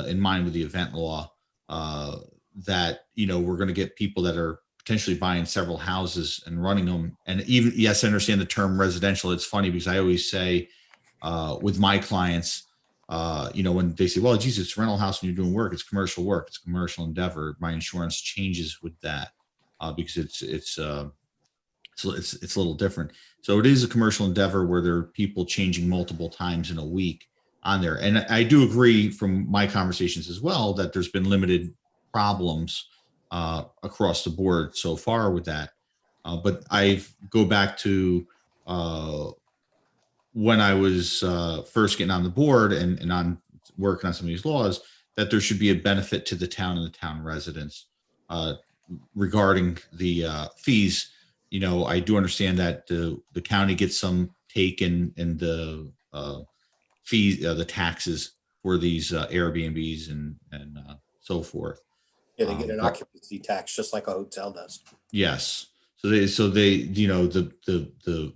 A: in mind with the event law, that, we're going to get people that are potentially buying several houses and running them. And even, yes, I understand the term residential. It's funny because I always say with my clients, when they say, well, geez, it's a rental house and you're doing work, it's commercial work, it's commercial endeavor. My insurance changes with that because it's a little different. So it is a commercial endeavor where there are people changing multiple times in a week on there. And I do agree from my conversations as well that there's been limited problems across the board so far with that. But I go back to when I was first getting on the board and on working on some of these laws, that there should be a benefit to the town and the town residents regarding the fees. I do understand that the county gets some take in the fees, the taxes for these Airbnbs and so forth.
G: Yeah, they get an occupancy tax just like a hotel does.
A: Yes. So they the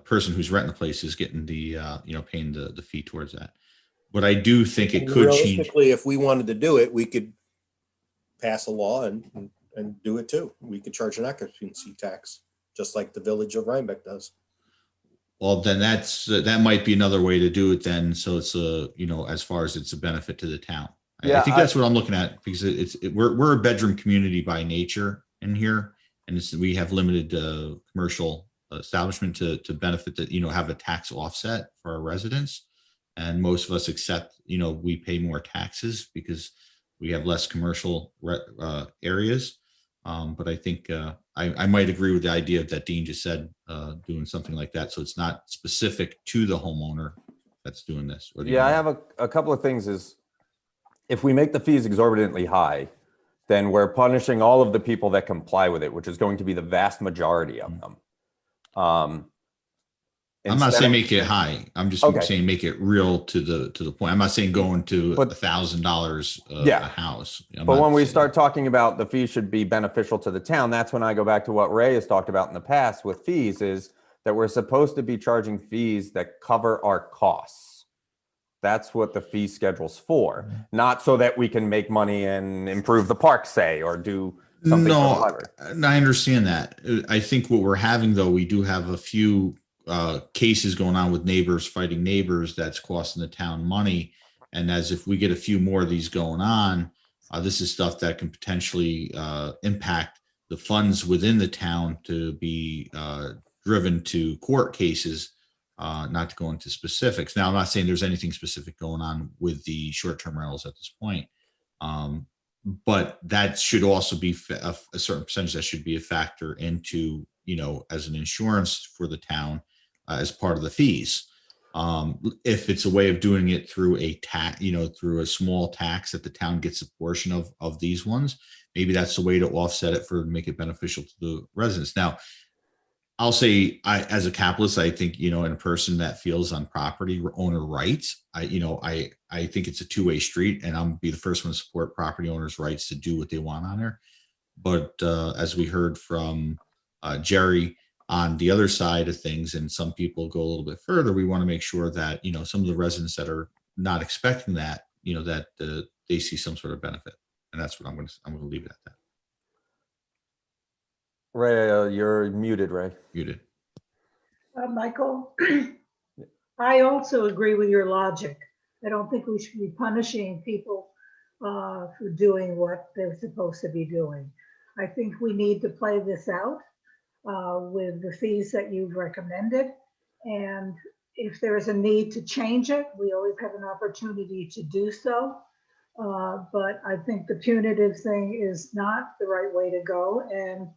A: person who's renting the place is getting the paying the fee towards that. But I do think it could change.
G: Realistically, if we wanted to do it, we could pass a law and do it too. We could charge an occupancy tax, just like the village of Rhinebeck does.
A: Well, then that might be another way to do it then. So it's as far as it's a benefit to the town.
C: Yeah,
A: I think that's what I'm looking at because we're a bedroom community by nature in here. And we have limited commercial establishment to benefit that, have a tax offset for our residents. And most of us accept, we pay more taxes because we have less commercial areas. But I think I might agree with the idea that Dean just said, doing something like that. So it's not specific to the homeowner that's doing this.
C: Yeah, I have a couple of things is if we make the fees exorbitantly high, then we're punishing all of the people that comply with it, which is going to be the vast majority of them.
A: I'm not saying make it high. I'm just saying make it real to the point. I'm not saying going to $1,000 a house.
C: But when we start talking about the fees should be beneficial to the town, that's when I go back to what Ray has talked about in the past with fees is that we're supposed to be charging fees that cover our costs. That's what the fee schedule's for, not so that we can make money and improve the park, say, or do something.
A: No, I understand that. I think what we're having, though, we do have a few cases going on with neighbors fighting neighbors that's costing the town money. And as if we get a few more of these going on, this is stuff that can potentially impact the funds within the town to be driven to court cases. Not to go into specifics. Now, I'm not saying there's anything specific going on with the short-term rentals at this point, but that should also be a certain percentage that should be a factor into, as an insurance for the town as part of the fees. If it's a way of doing it through a tax, through a small tax that the town gets a portion of these ones, maybe that's the way to offset it to make it beneficial to the residents. Now, I'll say, as a capitalist, I think, in a person that feels on property owner rights, I think it's a two-way street, and I'm be the first one to support property owners' rights to do what they want on there. But as we heard from Jerry on the other side of things, and some people go a little bit further, we want to make sure that, some of the residents that are not expecting that, that they see some sort of benefit. And that's what I'm going to leave it at that.
C: Ray, you're muted, Ray.
A: Muted.
B: Michael, I also agree with your logic. I don't think we should be punishing people for doing what they're supposed to be doing. I think we need to play this out with the fees that you've recommended. And if there's a need to change it, we always have an opportunity to do so. But I think the punitive thing is not the right way to go. And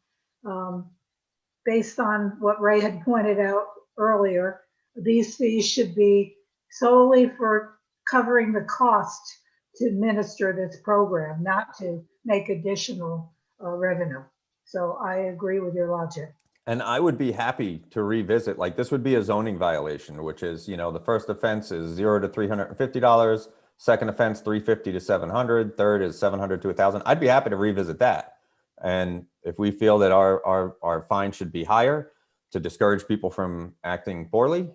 B: based on what Ray had pointed out earlier, these fees should be solely for covering the cost to administer this program, not to make additional revenue. So I agree with your logic.
C: And I would be happy to revisit, like this would be a zoning violation, which is, the first offense is $0 to $350, second offense, $350 to $700, third is $700 to $1,000. I'd be happy to revisit that. And if we feel that our fine should be higher to discourage people from acting poorly,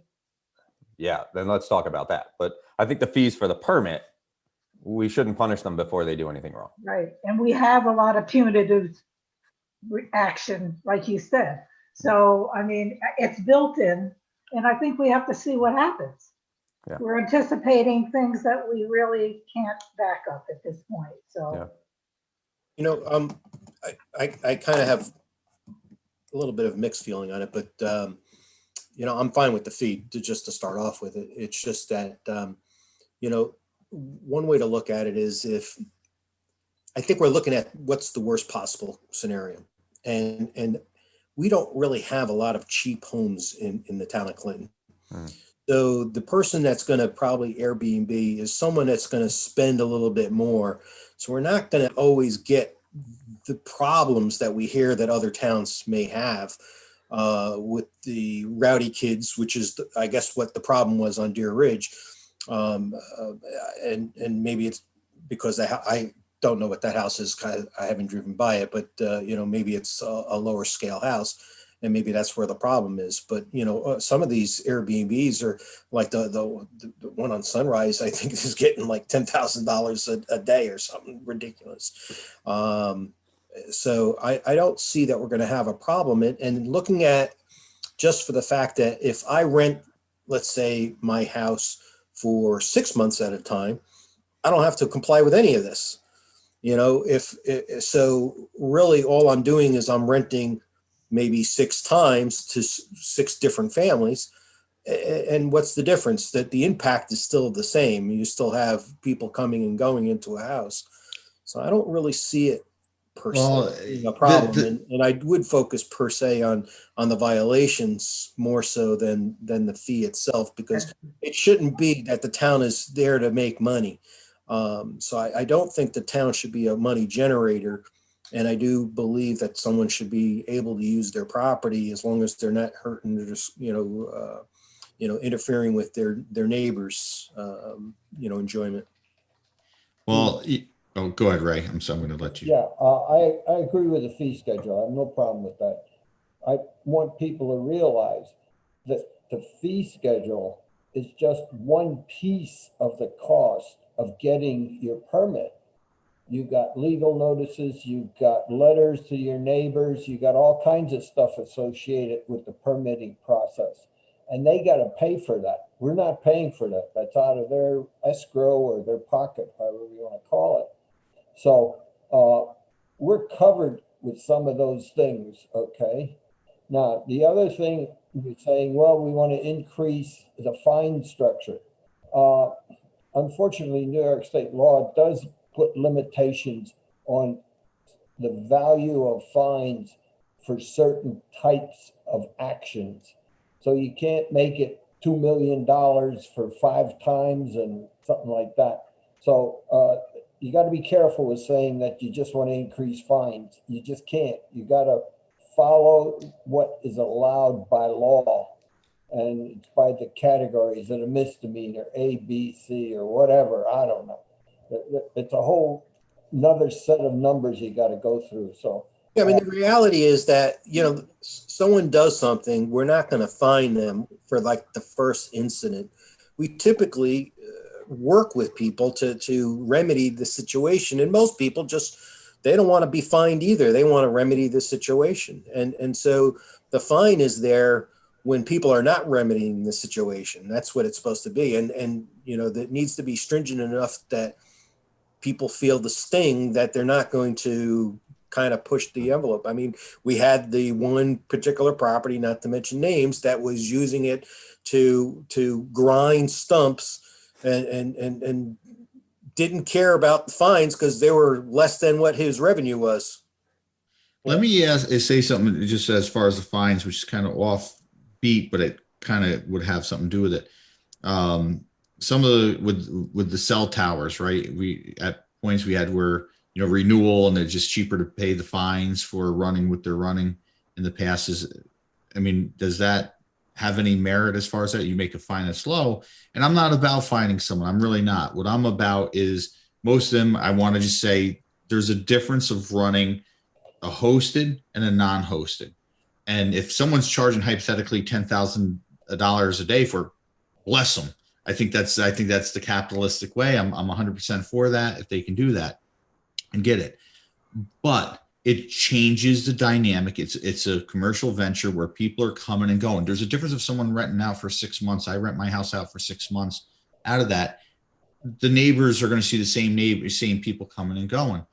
C: yeah, then let's talk about that. But I think the fees for the permit, we shouldn't punish them before they do anything wrong.
B: Right. And we have a lot of punitive action, like you said. So, I mean, it's built in, and I think we have to see what happens. Yeah. We're anticipating things that we really can't back up at this point. So,
G: yeah. I kind of have a little bit of mixed feeling on it, but I'm fine with the fee to start off with it. It's just that one way to look at it is if I think we're looking at what's the worst possible scenario, and we don't really have a lot of cheap homes in the town of Clinton. So the person that's going to probably Airbnb is someone that's going to spend a little bit more. So we're not going to always get the problems that we hear that other towns may have with the rowdy kids, which is, I guess, what the problem was on Deer Ridge. And maybe it's because I don't know what that house is. I haven't driven by it, but maybe it's a lower scale house, and maybe that's where the problem is. But some of these Airbnbs are like the one on Sunrise, I think, is getting like $10,000 a day or something ridiculous. So I don't see that we're going to have a problem. And looking at just for the fact that if I rent, let's say, my house for 6 months at a time, I don't have to comply with any of this. So really all I'm doing is I'm renting maybe 6 times to 6 different families. And what's the difference? That the impact is still the same. You still have people coming and going into a house. So I don't really see it per se a problem. And I would focus per se on the violations more so than the fee itself, because it shouldn't be that the town is there to make money. So I don't think the town should be a money generator. And I do believe that someone should be able to use their property as long as they're not hurting, just, interfering with their neighbors, enjoyment.
A: Well, go ahead, Ray. I'm going to let you.
D: Yeah, I agree with the fee schedule. I have no problem with that. I want people to realize that the fee schedule is just one piece of the cost of getting your permit. You got legal notices, you got letters to your neighbors, you got all kinds of stuff associated with the permitting process. And they got to pay for that. We're not paying for that. That's out of their escrow or their pocket, however you want to call it. So we're covered with some of those things, okay? Now, the other thing, you're saying, well, we want to increase the fine structure. Unfortunately, New York State law does put limitations on the value of fines for certain types of actions. So you can't make it $2 million for 5 times and something like that. So you got to be careful with saying that you just want to increase fines. You just can't. You got to follow what is allowed by law. And it's by the categories of a misdemeanor, A, B, C, or whatever. I don't know. It's a whole another set of numbers you got to go through. So
G: yeah, I mean, the reality is that, someone does something, we're not going to fine them for like the first incident. We typically work with people to remedy the situation. And most people they don't want to be fined either. They want to remedy the situation. And so the fine is there when people are not remedying the situation. That's what it's supposed to be. And that needs to be stringent enough that people feel the sting that they're not going to kind of push the envelope. I mean, we had the one particular property, not to mention names, that was using it to grind stumps and didn't care about the fines because they were less than what his revenue was.
A: Let me say something just as far as the fines, which is kind of offbeat, but it kind of would have something to do with it. Some of the with the cell towers, right? We at points we had where renewal and it's just cheaper to pay the fines for running what they're running in the past. Does that have any merit as far as that? You make a fine that's low, and I'm not about fining someone. I'm really not. What I'm about is most of them. I want to just say there's a difference of running a hosted and a non-hosted. And if someone's charging hypothetically $10,000 a day for, bless them. I think that's the capitalistic way. I'm 100% for that if they can do that and get it. But it changes the dynamic. It's a commercial venture where people are coming and going. There's a difference of someone renting out for 6 months. I rent my house out for 6 months. Out of that, the neighbors are going to see the same people coming and going.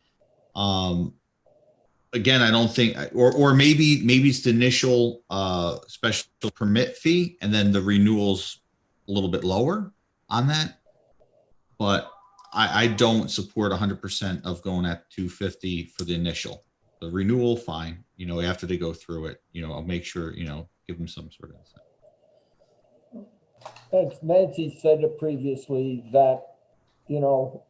A: Again, I don't think, or maybe it's the initial special permit fee, and then the renewal's a little bit lower on that. But I don't support 100% of going at $250 for the initial. The renewal, fine. After they go through it, I'll make sure give them some sort of incentive.
D: Thanks. Nancy said it previously that you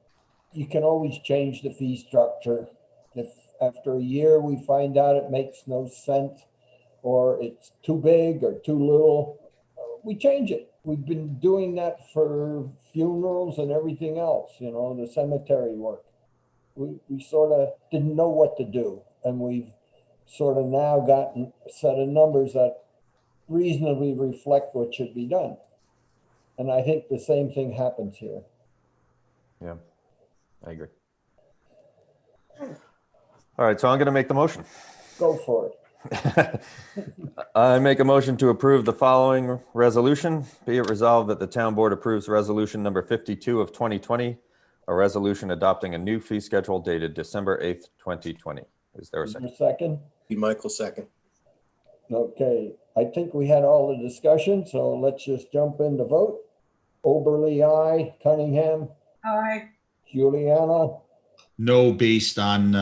D: can always change the fee structure. If after a year we find out it makes no sense or it's too big or too little, we change it. We've been doing that for funerals and everything else, the cemetery work. We sort of didn't know what to do, and we've sort of now gotten a set of numbers that reasonably reflect what should be done. And I think the same thing happens here.
C: Yeah, I agree. All right, so I'm going to make the motion.
D: Go for it.
C: I make a motion to approve the following resolution. Be it resolved that the town board approves resolution number 52 of 2020, a resolution adopting a new fee schedule dated December 8th, 2020. Is there a second?
D: Second?
G: Michael, second.
D: Okay, I think we had all the discussion, so let's just jump in to vote. Oberly, aye. Cunningham?
B: Aye.
D: Giuliano?
A: No, based on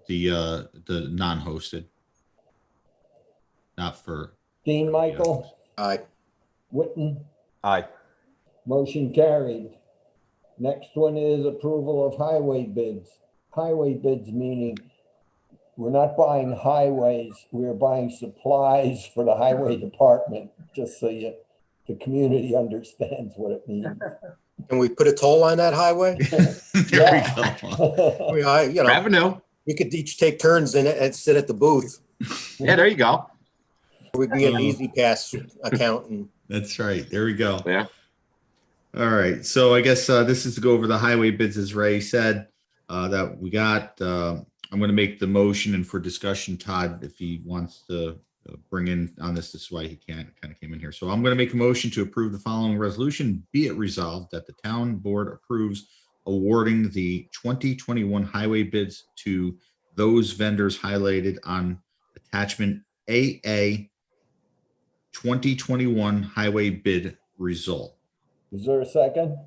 A: the non-hosted. Not for
D: Dean Michael?
G: Aye.
D: Witten?
C: Aye.
D: Motion carried. Next one is approval of highway bids. Highway bids meaning we're not buying highways, we're buying supplies for the highway department, just so the community understands what it means.
G: Can we put a toll on that highway?
A: There we go.
N: Revenue.
G: We could each take turns and sit at the booth.
N: Yeah, there you go.
G: We can get an Easy Pass account. And
A: That's right. There we go.
N: Yeah.
A: All right. So I guess this is to go over the highway bids, as Ray said, that we got. I'm going to make the motion, and for discussion, Todd, if he wants to bring in on this is why he kind of came in here. So I'm going to make a motion to approve the following resolution. Be it resolved that the town board approves awarding the 2021 highway bids to those vendors highlighted on attachment AA 2021 highway bid result.
D: Is there a second?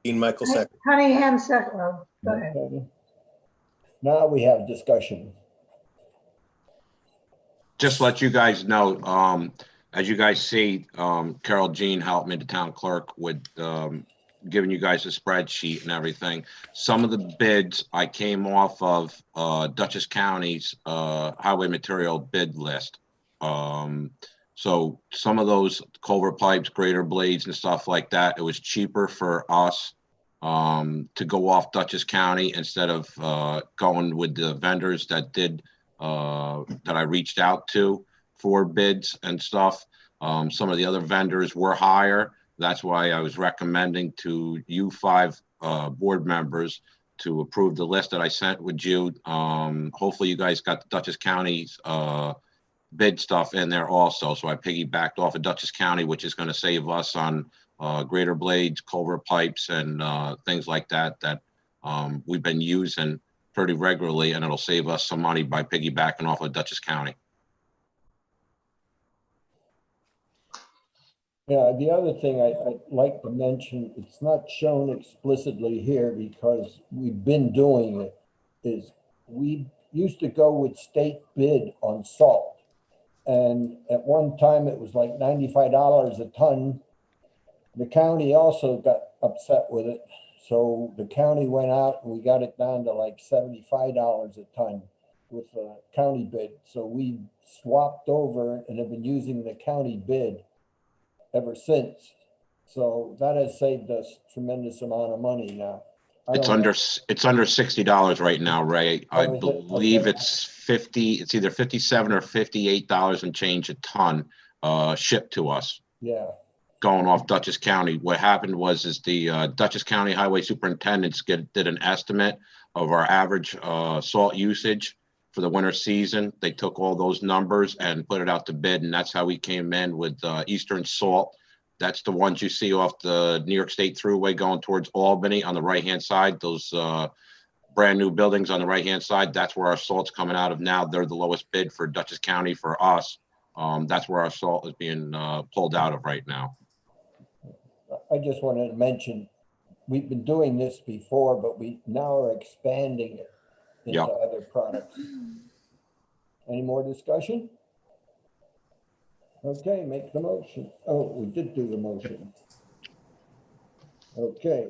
G: Dean Michael, second.
B: Cunningham, second. Go ahead.
D: Okay. Now we have discussion.
N: Just let you guys know, as you guys see, Carol Jean helped me, the town clerk, with giving you guys a spreadsheet and everything. Some of the bids I came off of Dutchess County's highway material bid list. So some of those culvert pipes, grader blades and stuff like that, it was cheaper for us to go off Dutchess County instead of going with the vendors that did that I reached out to for bids and stuff. Some of the other vendors were higher. That's why I was recommending to you 5 board members to approve the list that I sent with you. Hopefully you guys got the Dutchess County's bid stuff in there also. So I piggybacked off of Dutchess County, which is going to save us on greater blades, culvert pipes, and things like that we've been using pretty regularly, and it'll save us some money by piggybacking off of Dutchess County.
D: Yeah, the other thing I'd like to mention, it's not shown explicitly here because we've been doing it, is we used to go with state bid on salt. And at one time it was like $95 a ton. The county also got upset with it. So the county went out and we got it down to like $75 a ton with the county bid. So we swapped over and have been using the county bid ever since. So that has saved us tremendous amount of money now.
N: It's under $60 right now, Ray. I believe it's 50. It's either $57 or $58 and change a ton shipped to us.
D: Yeah.
N: Going off Dutchess County. What happened was the Dutchess County Highway Superintendents did an estimate of our average salt usage for the winter season. They took all those numbers and put it out to bid, and that's how we came in with Eastern Salt. That's the ones you see off the New York State Thruway going towards Albany on the right-hand side. Those brand new buildings on the right-hand side, that's where our salt's coming out of now. They're the lowest bid for Dutchess County for us. That's where our salt is being pulled out of right now.
D: I just wanted to mention, we've been doing this before, but we now are expanding it into other products. Any more discussion? Okay, make the motion. Oh, we did do the motion. Okay.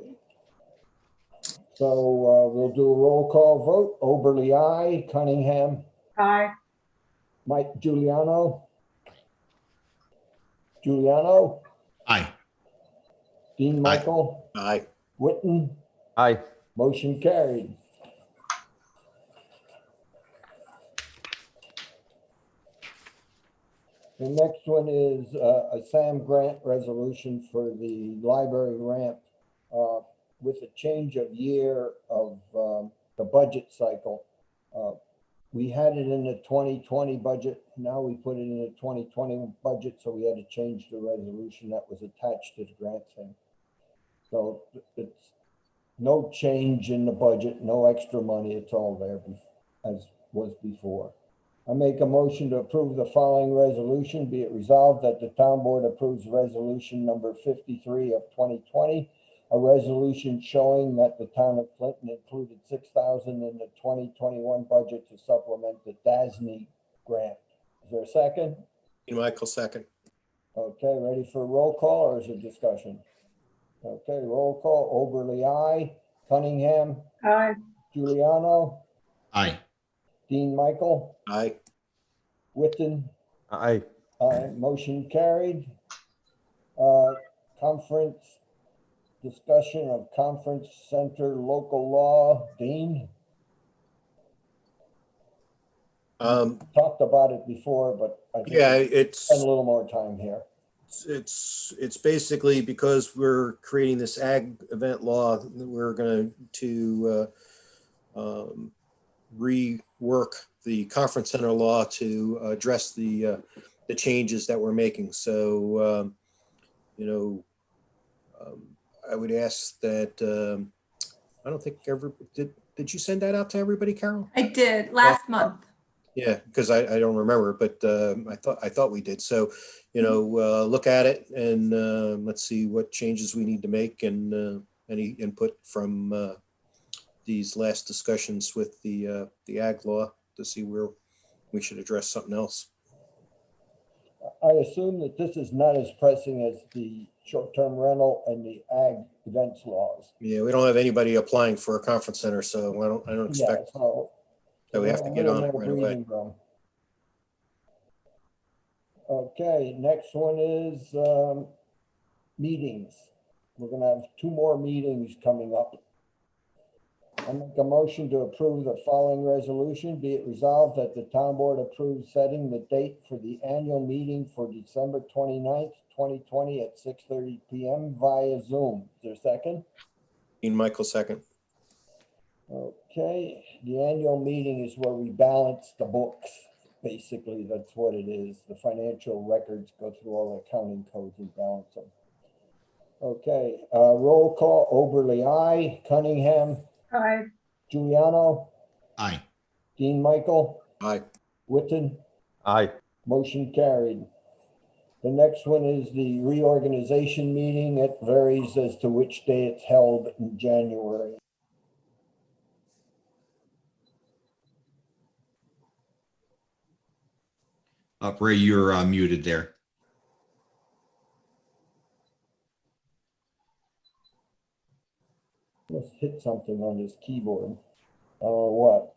D: So we'll do a roll call vote. Oberly, aye. Cunningham.
B: Aye.
D: Mike Giuliano. Giuliano.
A: Aye.
D: Dean Michael.
G: Aye.
D: Witten.
C: Aye.
D: Motion carried. The next one is a SAM grant resolution for the library ramp with a change of year of the budget cycle. We had it in the 2020 budget. Now we put it in the 2021 budget, so we had to change the resolution that was attached to the grant thing. So it's no change in the budget, no extra money. It's all there as was before. I make a motion to approve the following resolution. Be it resolved that the town board approves resolution number 53 of 2020, a resolution showing that the town of Clinton included $6,000 in the 2021 budget to supplement the DASNY grant. Is there a second?
G: Dean Michael, second.
D: Okay, ready for a roll call or is it discussion? Okay, roll call. Oberly, aye. Cunningham.
B: Aye.
D: Giuliano.
A: Aye.
D: Dean Michael.
G: Aye.
D: Witten.
C: Aye.
D: Aye. Motion carried. Conference, discussion of conference center local law. Dean? Talked about it before, but I think
G: Yeah,
D: we
G: it's
D: spend a little more time here.
G: it's basically because we're creating this ag event law that we're going to rework the conference center law to address the changes that we're making. So, I would ask that, I don't think did you send that out to everybody, Carol?
F: I did last month.
G: Yeah, because I don't remember, but I thought we did. So, look at it and let's see what changes we need to make and any input from these last discussions with the ag law to see where we should address something else.
D: I assume that this is not as pressing as the short-term rental and the ag events laws.
G: Yeah, we don't have anybody applying for a conference center, so I don't expect that we have to get on it right away.
D: Okay, next one is meetings. We're gonna have 2 more meetings coming up. I make a motion to approve the following resolution. Be it resolved that the town board approves setting the date for the annual meeting for December 29th, 2020 at 6:30 p.m. via Zoom. Is there a second?
G: Dean Michael, second.
D: Okay, the annual meeting is where we balance the books. Basically, that's what it is. The financial records go through all the accounting codes and balance them. Okay, roll call, Oberly, aye. Cunningham,
B: Aye.
D: Giuliano,
A: Aye.
D: Dean Michael,
G: Aye.
D: Witten,
C: Aye.
D: motion carried. The next one is the reorganization meeting. It varies as to which day it's held in January.
A: Ray, you're muted there.
D: Let's hit something on this keyboard. What?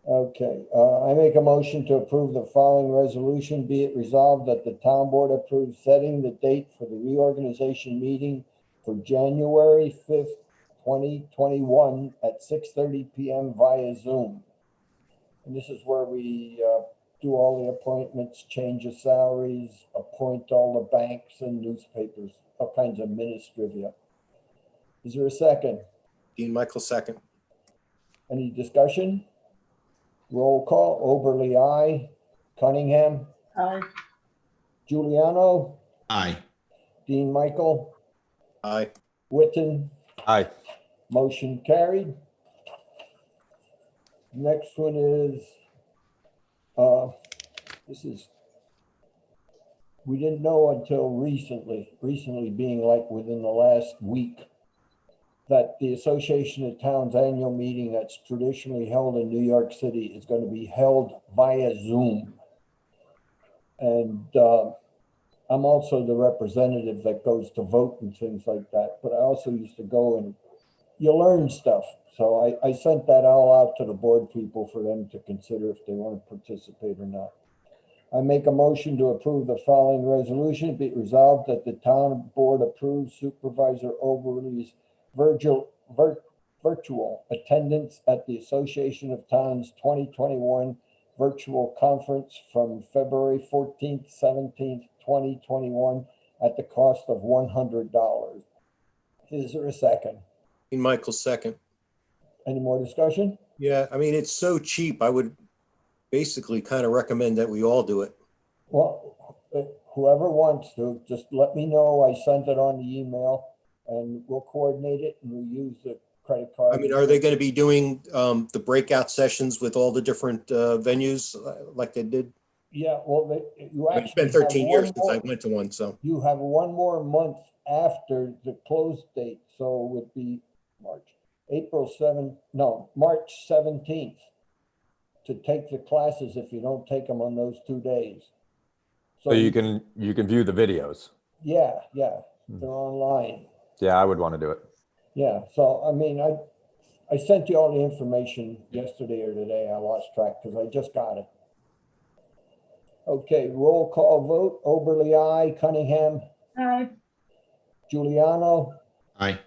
D: Okay, I make a motion to approve the following resolution. Be it resolved that the town board approves setting the date for the reorganization meeting for January 5th, 2021 at 6:30 p.m. via Zoom. And this is where we do all the appointments, change of salaries, appoint all the banks and newspapers, all kinds of ministrivia. Is there a second?
G: Dean Michael, second.
D: Any discussion? Roll call, Oberly, aye. Cunningham,
B: Aye.
D: Giuliano,
A: Aye.
D: Dean Michael,
G: Aye.
D: Witten,
C: Aye.
D: motion carried. Next one is, we didn't know until recently being like within the last week, that the Association of Towns annual meeting that's traditionally held in New York City is going to be held via Zoom. And I'm also the representative that goes to vote and things like that, but I also used to go and you learn stuff. So I sent that all out to the board people for them to consider if they want to participate or not. I make a motion to approve the following resolution. Be it resolved that the town board approves Supervisor Oberly's virtual attendance at the Association of Towns 2021 virtual conference from February 14th, 17th, 2021 at the cost of $100. Is there a second?
G: Dean Michael, second.
D: Any more discussion?
G: Yeah, I mean, it's so cheap. I would basically kind of recommend that we all do it.
D: Well, whoever wants to, just let me know. I sent it on the email and we'll coordinate it and we'll use the credit card.
G: I mean, are they going to be doing the breakout sessions with all the different venues like they did?
D: Yeah, well, you actually.
G: It's been 13 years since I went to one, so.
D: You have one more month after the close date, so it would be March 17th to take the classes if you don't take them on those 2 days.
C: So you can view the videos.
D: Yeah, they're online.
C: Yeah, I would want to do it.
D: Yeah, so I mean, I sent you all the information yesterday or today. I lost track because I just got it. Okay, roll call vote. Oberly, aye. Cunningham,
B: Aye.
D: Giuliano,
A: Aye.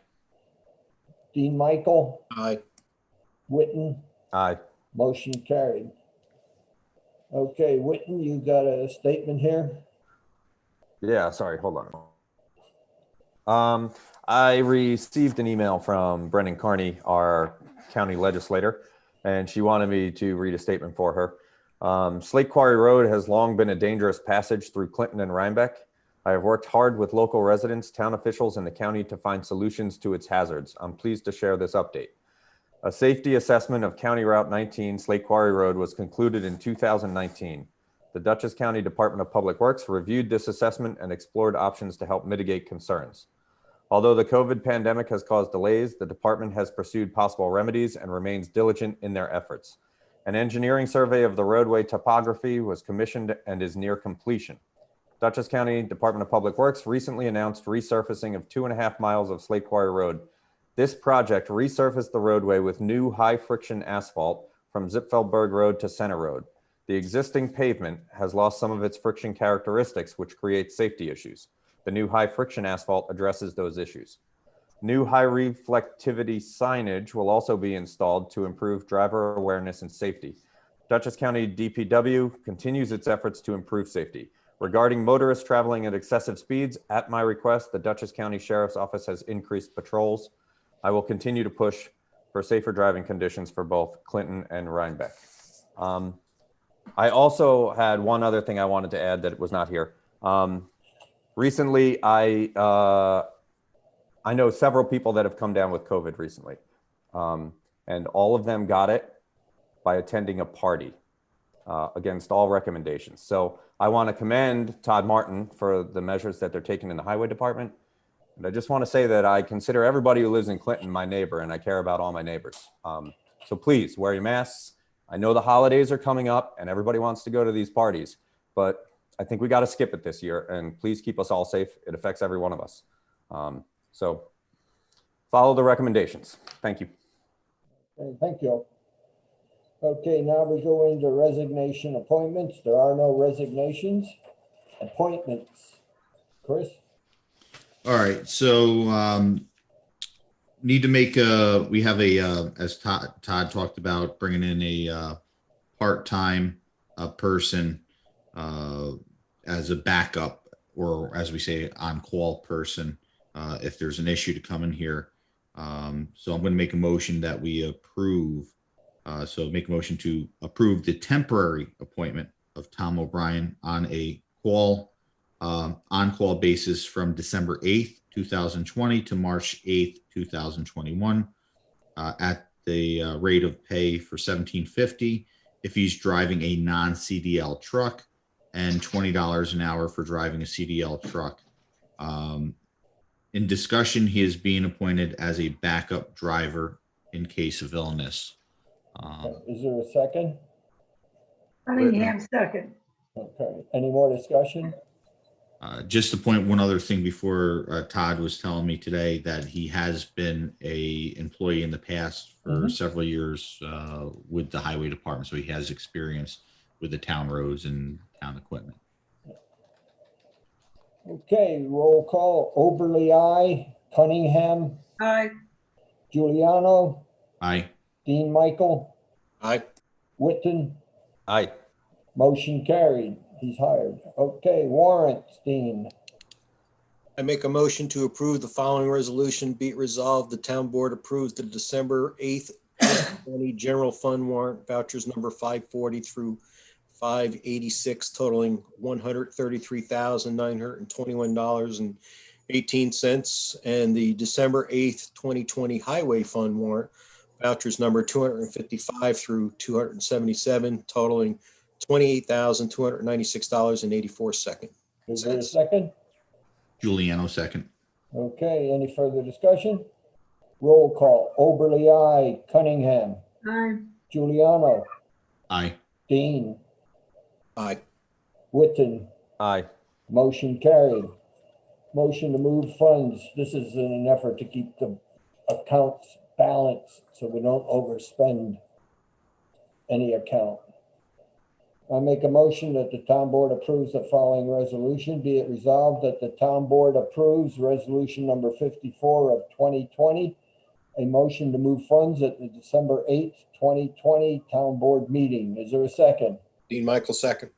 D: Dean Michael,
G: Aye.
D: Witten,
C: Aye.
D: motion carried. Okay, Witten, you got a statement here?
C: Yeah, sorry, hold on. I received an email from Brendan Carney, our county legislator, and she wanted me to read a statement for her. Slate Quarry Road has long been a dangerous passage through Clinton and Rhinebeck. I have worked hard with local residents, town officials, and the county to find solutions to its hazards. I'm pleased to share this update. A safety assessment of County Route 19, Slate Quarry Road, was concluded in 2019. The Dutchess County Department of Public Works reviewed this assessment and explored options to help mitigate concerns. Although the COVID pandemic has caused delays, the department has pursued possible remedies and remains diligent in their efforts. An engineering survey of the roadway topography was commissioned and is near completion. Dutchess County Department of Public Works recently announced resurfacing of 2.5 miles of Slate Quarry Road. This project resurfaced the roadway with new high friction asphalt from Zipfelberg Road to Center Road. The existing pavement has lost some of its friction characteristics, which creates safety issues. The new high friction asphalt addresses those issues. New high reflectivity signage will also be installed to improve driver awareness and safety. Dutchess County DPW continues its efforts to improve safety. Regarding motorists traveling at excessive speeds, at my request, the Dutchess County Sheriff's Office has increased patrols. I will continue to push for safer driving conditions for both Clinton and Rhinebeck. I also had one other thing I wanted to add that was not here. Recently, I know several people that have come down with COVID recently, and all of them got it by attending a party against all recommendations. So I want to commend Todd Martin for the measures that they're taking in the highway department. And I just want to say that I consider everybody who lives in Clinton my neighbor, and I care about all my neighbors. So please wear your masks. I know the holidays are coming up and everybody wants to go to these parties, but I think we got to skip it this year, and please keep us all safe. It affects every one of us. So follow the recommendations. Thank you.
D: Okay, thank you. Okay, now we go into resignation appointments. There are no resignations. Appointments. Chris?
A: All right, so need to make we have a as Todd talked about, bringing in a part-time person as a backup, or as we say, on-call person if there's an issue to come in here. So I'm going to make a motion that we approve. So make a motion to approve the temporary appointment of Tom O'Brien on a on-call basis from December 8th, 2020 to March 8th, 2021 at the rate of pay for $17.50 if he's driving a non-CDL truck, and $20 an hour for driving a CDL truck. In discussion, he is being appointed as a backup driver in case of illness.
D: Is there a second?
B: Cunningham, second.
D: Okay, any more discussion?
A: Just to point one other thing before Todd was telling me today that he has been a employee in the past for several years with the highway department. So he has experience with the town roads and town equipment.
D: Okay, roll call. Oberly, aye. Cunningham,
B: Aye.
D: Giuliano,
A: Aye.
D: Dean Michael,
G: Aye.
D: Witten,
C: Aye.
D: motion carried. He's hired. Okay, warrants, Dean.
G: I make a motion to approve the following resolution. Be it resolved, the town board approves the December 8th, 2020 general fund warrant vouchers number 540 through 586 totaling $133,921.18, and the December 8th, 2020 highway fund warrant vouchers number 255 through 277 totaling $28,296.84.
D: Is there a second?
A: Giuliano, second.
D: Okay, any further discussion? Roll call. Oberly, aye. Cunningham,
B: Aye.
D: Giuliano,
A: Aye.
D: Dean,
G: Aye.
D: Witten,
C: Aye.
D: motion carried. Motion to move funds. This is in an effort to keep the accounts balanced so we don't overspend any account. I make a motion that the town board approves the following resolution. Be it resolved that the town board approves resolution number 54 of 2020, a motion to move funds at the December 8th, 2020 town board meeting. Is there a second?
G: Dean Michael, second.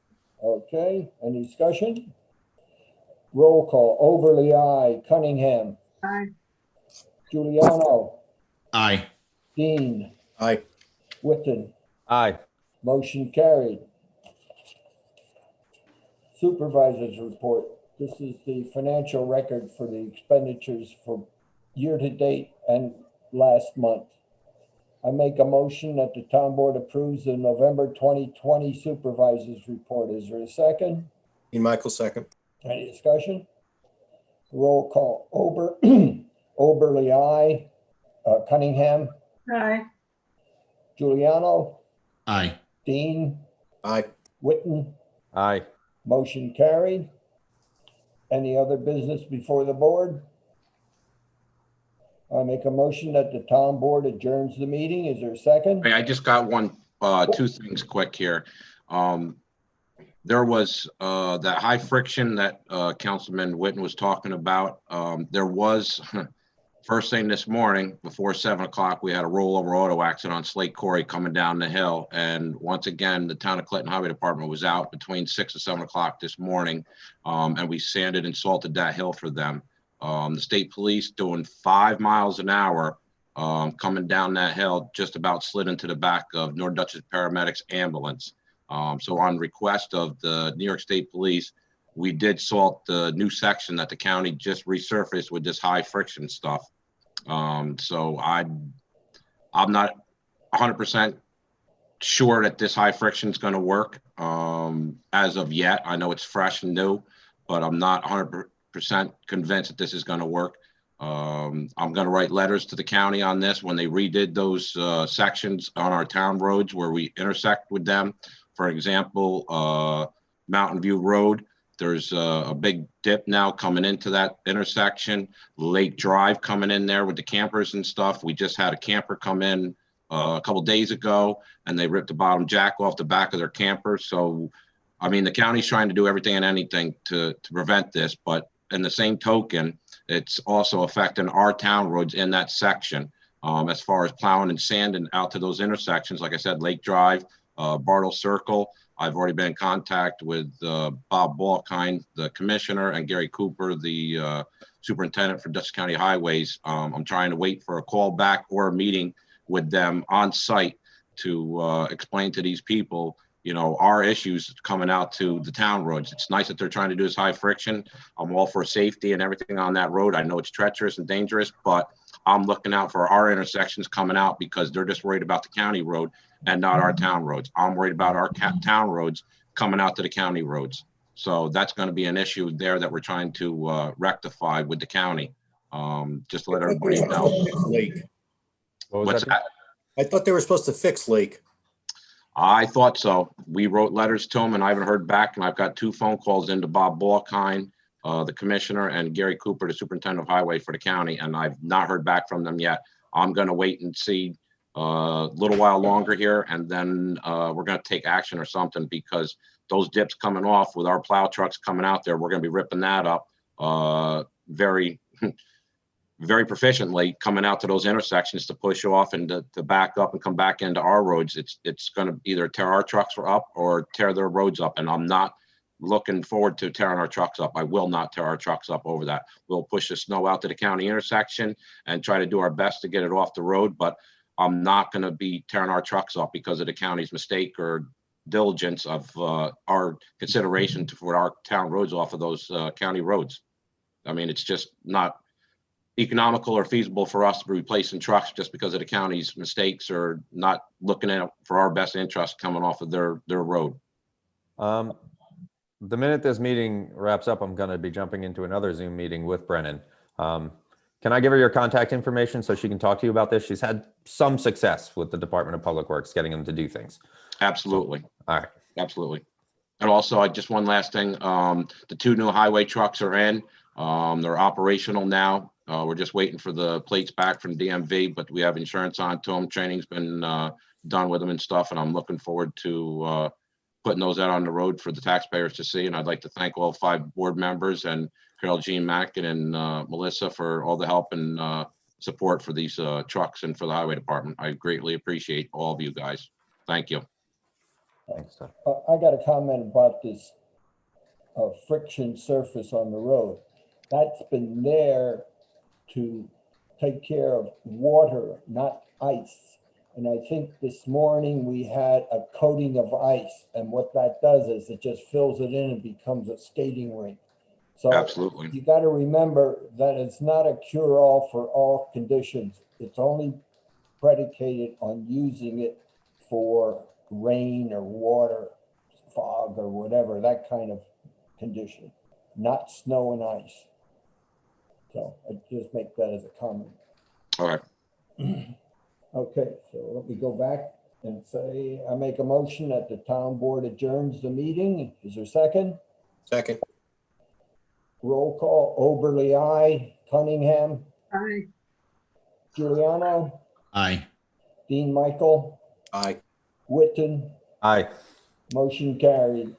D: Okay, any discussion? Roll call. Overly, aye. Cunningham,
B: Aye.
D: Giuliano,
A: Aye.
D: Dean,
G: Aye.
D: Witten,
C: Aye.
D: motion carried. Supervisor's report. This is the financial record for the expenditures for year to date and last month. I make a motion that the town board approves the November 2020 supervisor's report. Is there a second?
G: Dean Michael, second.
D: Any discussion? Roll call. Oberly, aye. Cunningham,
B: Aye.
D: Giuliano,
A: Aye.
D: Dean,
G: Aye.
D: Witten,
C: Aye.
D: motion carried. Any other business before the board? I make a motion that the town board adjourns the meeting. Is there a second?
N: Hey, I just got two things quick here. There was that high friction that Councilman Witten was talking about. There was, first thing this morning, before 7 o'clock, we had a rollover auto accident on Slate Quarry coming down the hill. And once again, the town of Clinton Highway Department was out between 6 and 7 o'clock this morning. And we sanded and salted that hill for them. The state police doing 5 miles an hour coming down that hill, just about slid into the back of North Dutchess Paramedics ambulance. So on request of the New York State Police, we did salt the new section that the county just resurfaced with this high friction stuff. So I'm not 100% sure that this high friction is going to work as of yet. I know it's fresh and new, but I'm not 100% convinced that this is going to work. I'm going to write letters to the county on this when they redid those sections on our town roads where we intersect with them. For example, Mountain View Road, there's a big dip now coming into that intersection. Lake Drive coming in there with the campers and stuff. We just had a camper come in a couple days ago, and they ripped the bottom jack off the back of their camper. So, I mean, the county's trying to do everything and anything to prevent this, but in the same token, it's also affecting our town roads in that section. As far as plowing and sanding out to those intersections, like I said, Lake Drive, Bartle Circle. I've already been in contact with Bob Balkine, the commissioner, and Gary Cooper, the superintendent for Dutchess County Highways. I'm trying to wait for a call back or a meeting with them on site to explain to these people, you know, our issues coming out to the town roads. It's nice that they're trying to do this high friction. I'm all for safety and everything on that road. I know it's treacherous and dangerous, but I'm looking out for our intersections coming out because they're just worried about the county road and not our town roads. I'm worried about our town roads coming out to the county roads. So that's going to be an issue there that we're trying to rectify with the county. Just to let everybody know. What's that?
G: I thought they were supposed to fix Lake.
N: I thought so. We wrote letters to them and I haven't heard back. And I've got 2 phone calls into Bob Balkine, the commissioner, and Gary Cooper, the superintendent of highway for the county. And I've not heard back from them yet. I'm going to wait and see a little while longer here. And then we're going to take action or something, because those dips coming off with our plow trucks coming out there, we're going to be ripping that up very proficiently, coming out to those intersections to push off and to back up and come back into our roads. It's going to either tear our trucks up or tear their roads up. And I'm not looking forward to tearing our trucks up. I will not tear our trucks up over that. We'll push the snow out to the county intersection and try to do our best to get it off the road. But I'm not going to be tearing our trucks up because of the county's mistake or diligence of our consideration for our town roads off of those county roads. I mean, it's just not economical or feasible for us to be replacing trucks just because of the county's mistakes or not looking at it for our best interest coming off of their road.
C: The minute this meeting wraps up, I'm going to be jumping into another Zoom meeting with Brennan. Can I give her your contact information so she can talk to you about this? She's had some success with the Department of Public Works, getting them to do things.
N: Absolutely.
C: All right.
N: Absolutely. And also, I just one last thing. The 2 new highway trucks are in. They're operational now. We're just waiting for the plates back from DMV, but we have insurance on to them. Training's been done with them and stuff, and I'm looking forward to putting those out on the road for the taxpayers to see. And I'd like to thank all 5 board members and Carol Jean Mackin and Melissa for all the help and support for these trucks and for the highway department. I greatly appreciate all of you guys. Thank you.
C: Thanks, Tom.
D: I got a comment about this friction surface on the road. That's been there to take care of water, not ice. And I think this morning we had a coating of ice, and what that does is it just fills it in and becomes a skating rink. So
N: absolutely,
D: you got to remember that it's not a cure-all for all conditions. It's only predicated on using it for rain or water, fog or whatever, that kind of condition, not snow and ice. So I just make that as a comment.
N: All right.
D: Okay, so let me go back and say, I make a motion that the town board adjourns the meeting. Is there a second?
G: Second.
D: Roll call. Oberly, aye. Cunningham.
B: Aye.
D: Giuliano.
A: Aye.
D: Dean Michael.
G: Aye.
D: Witten.
C: Aye.
D: Motion carried.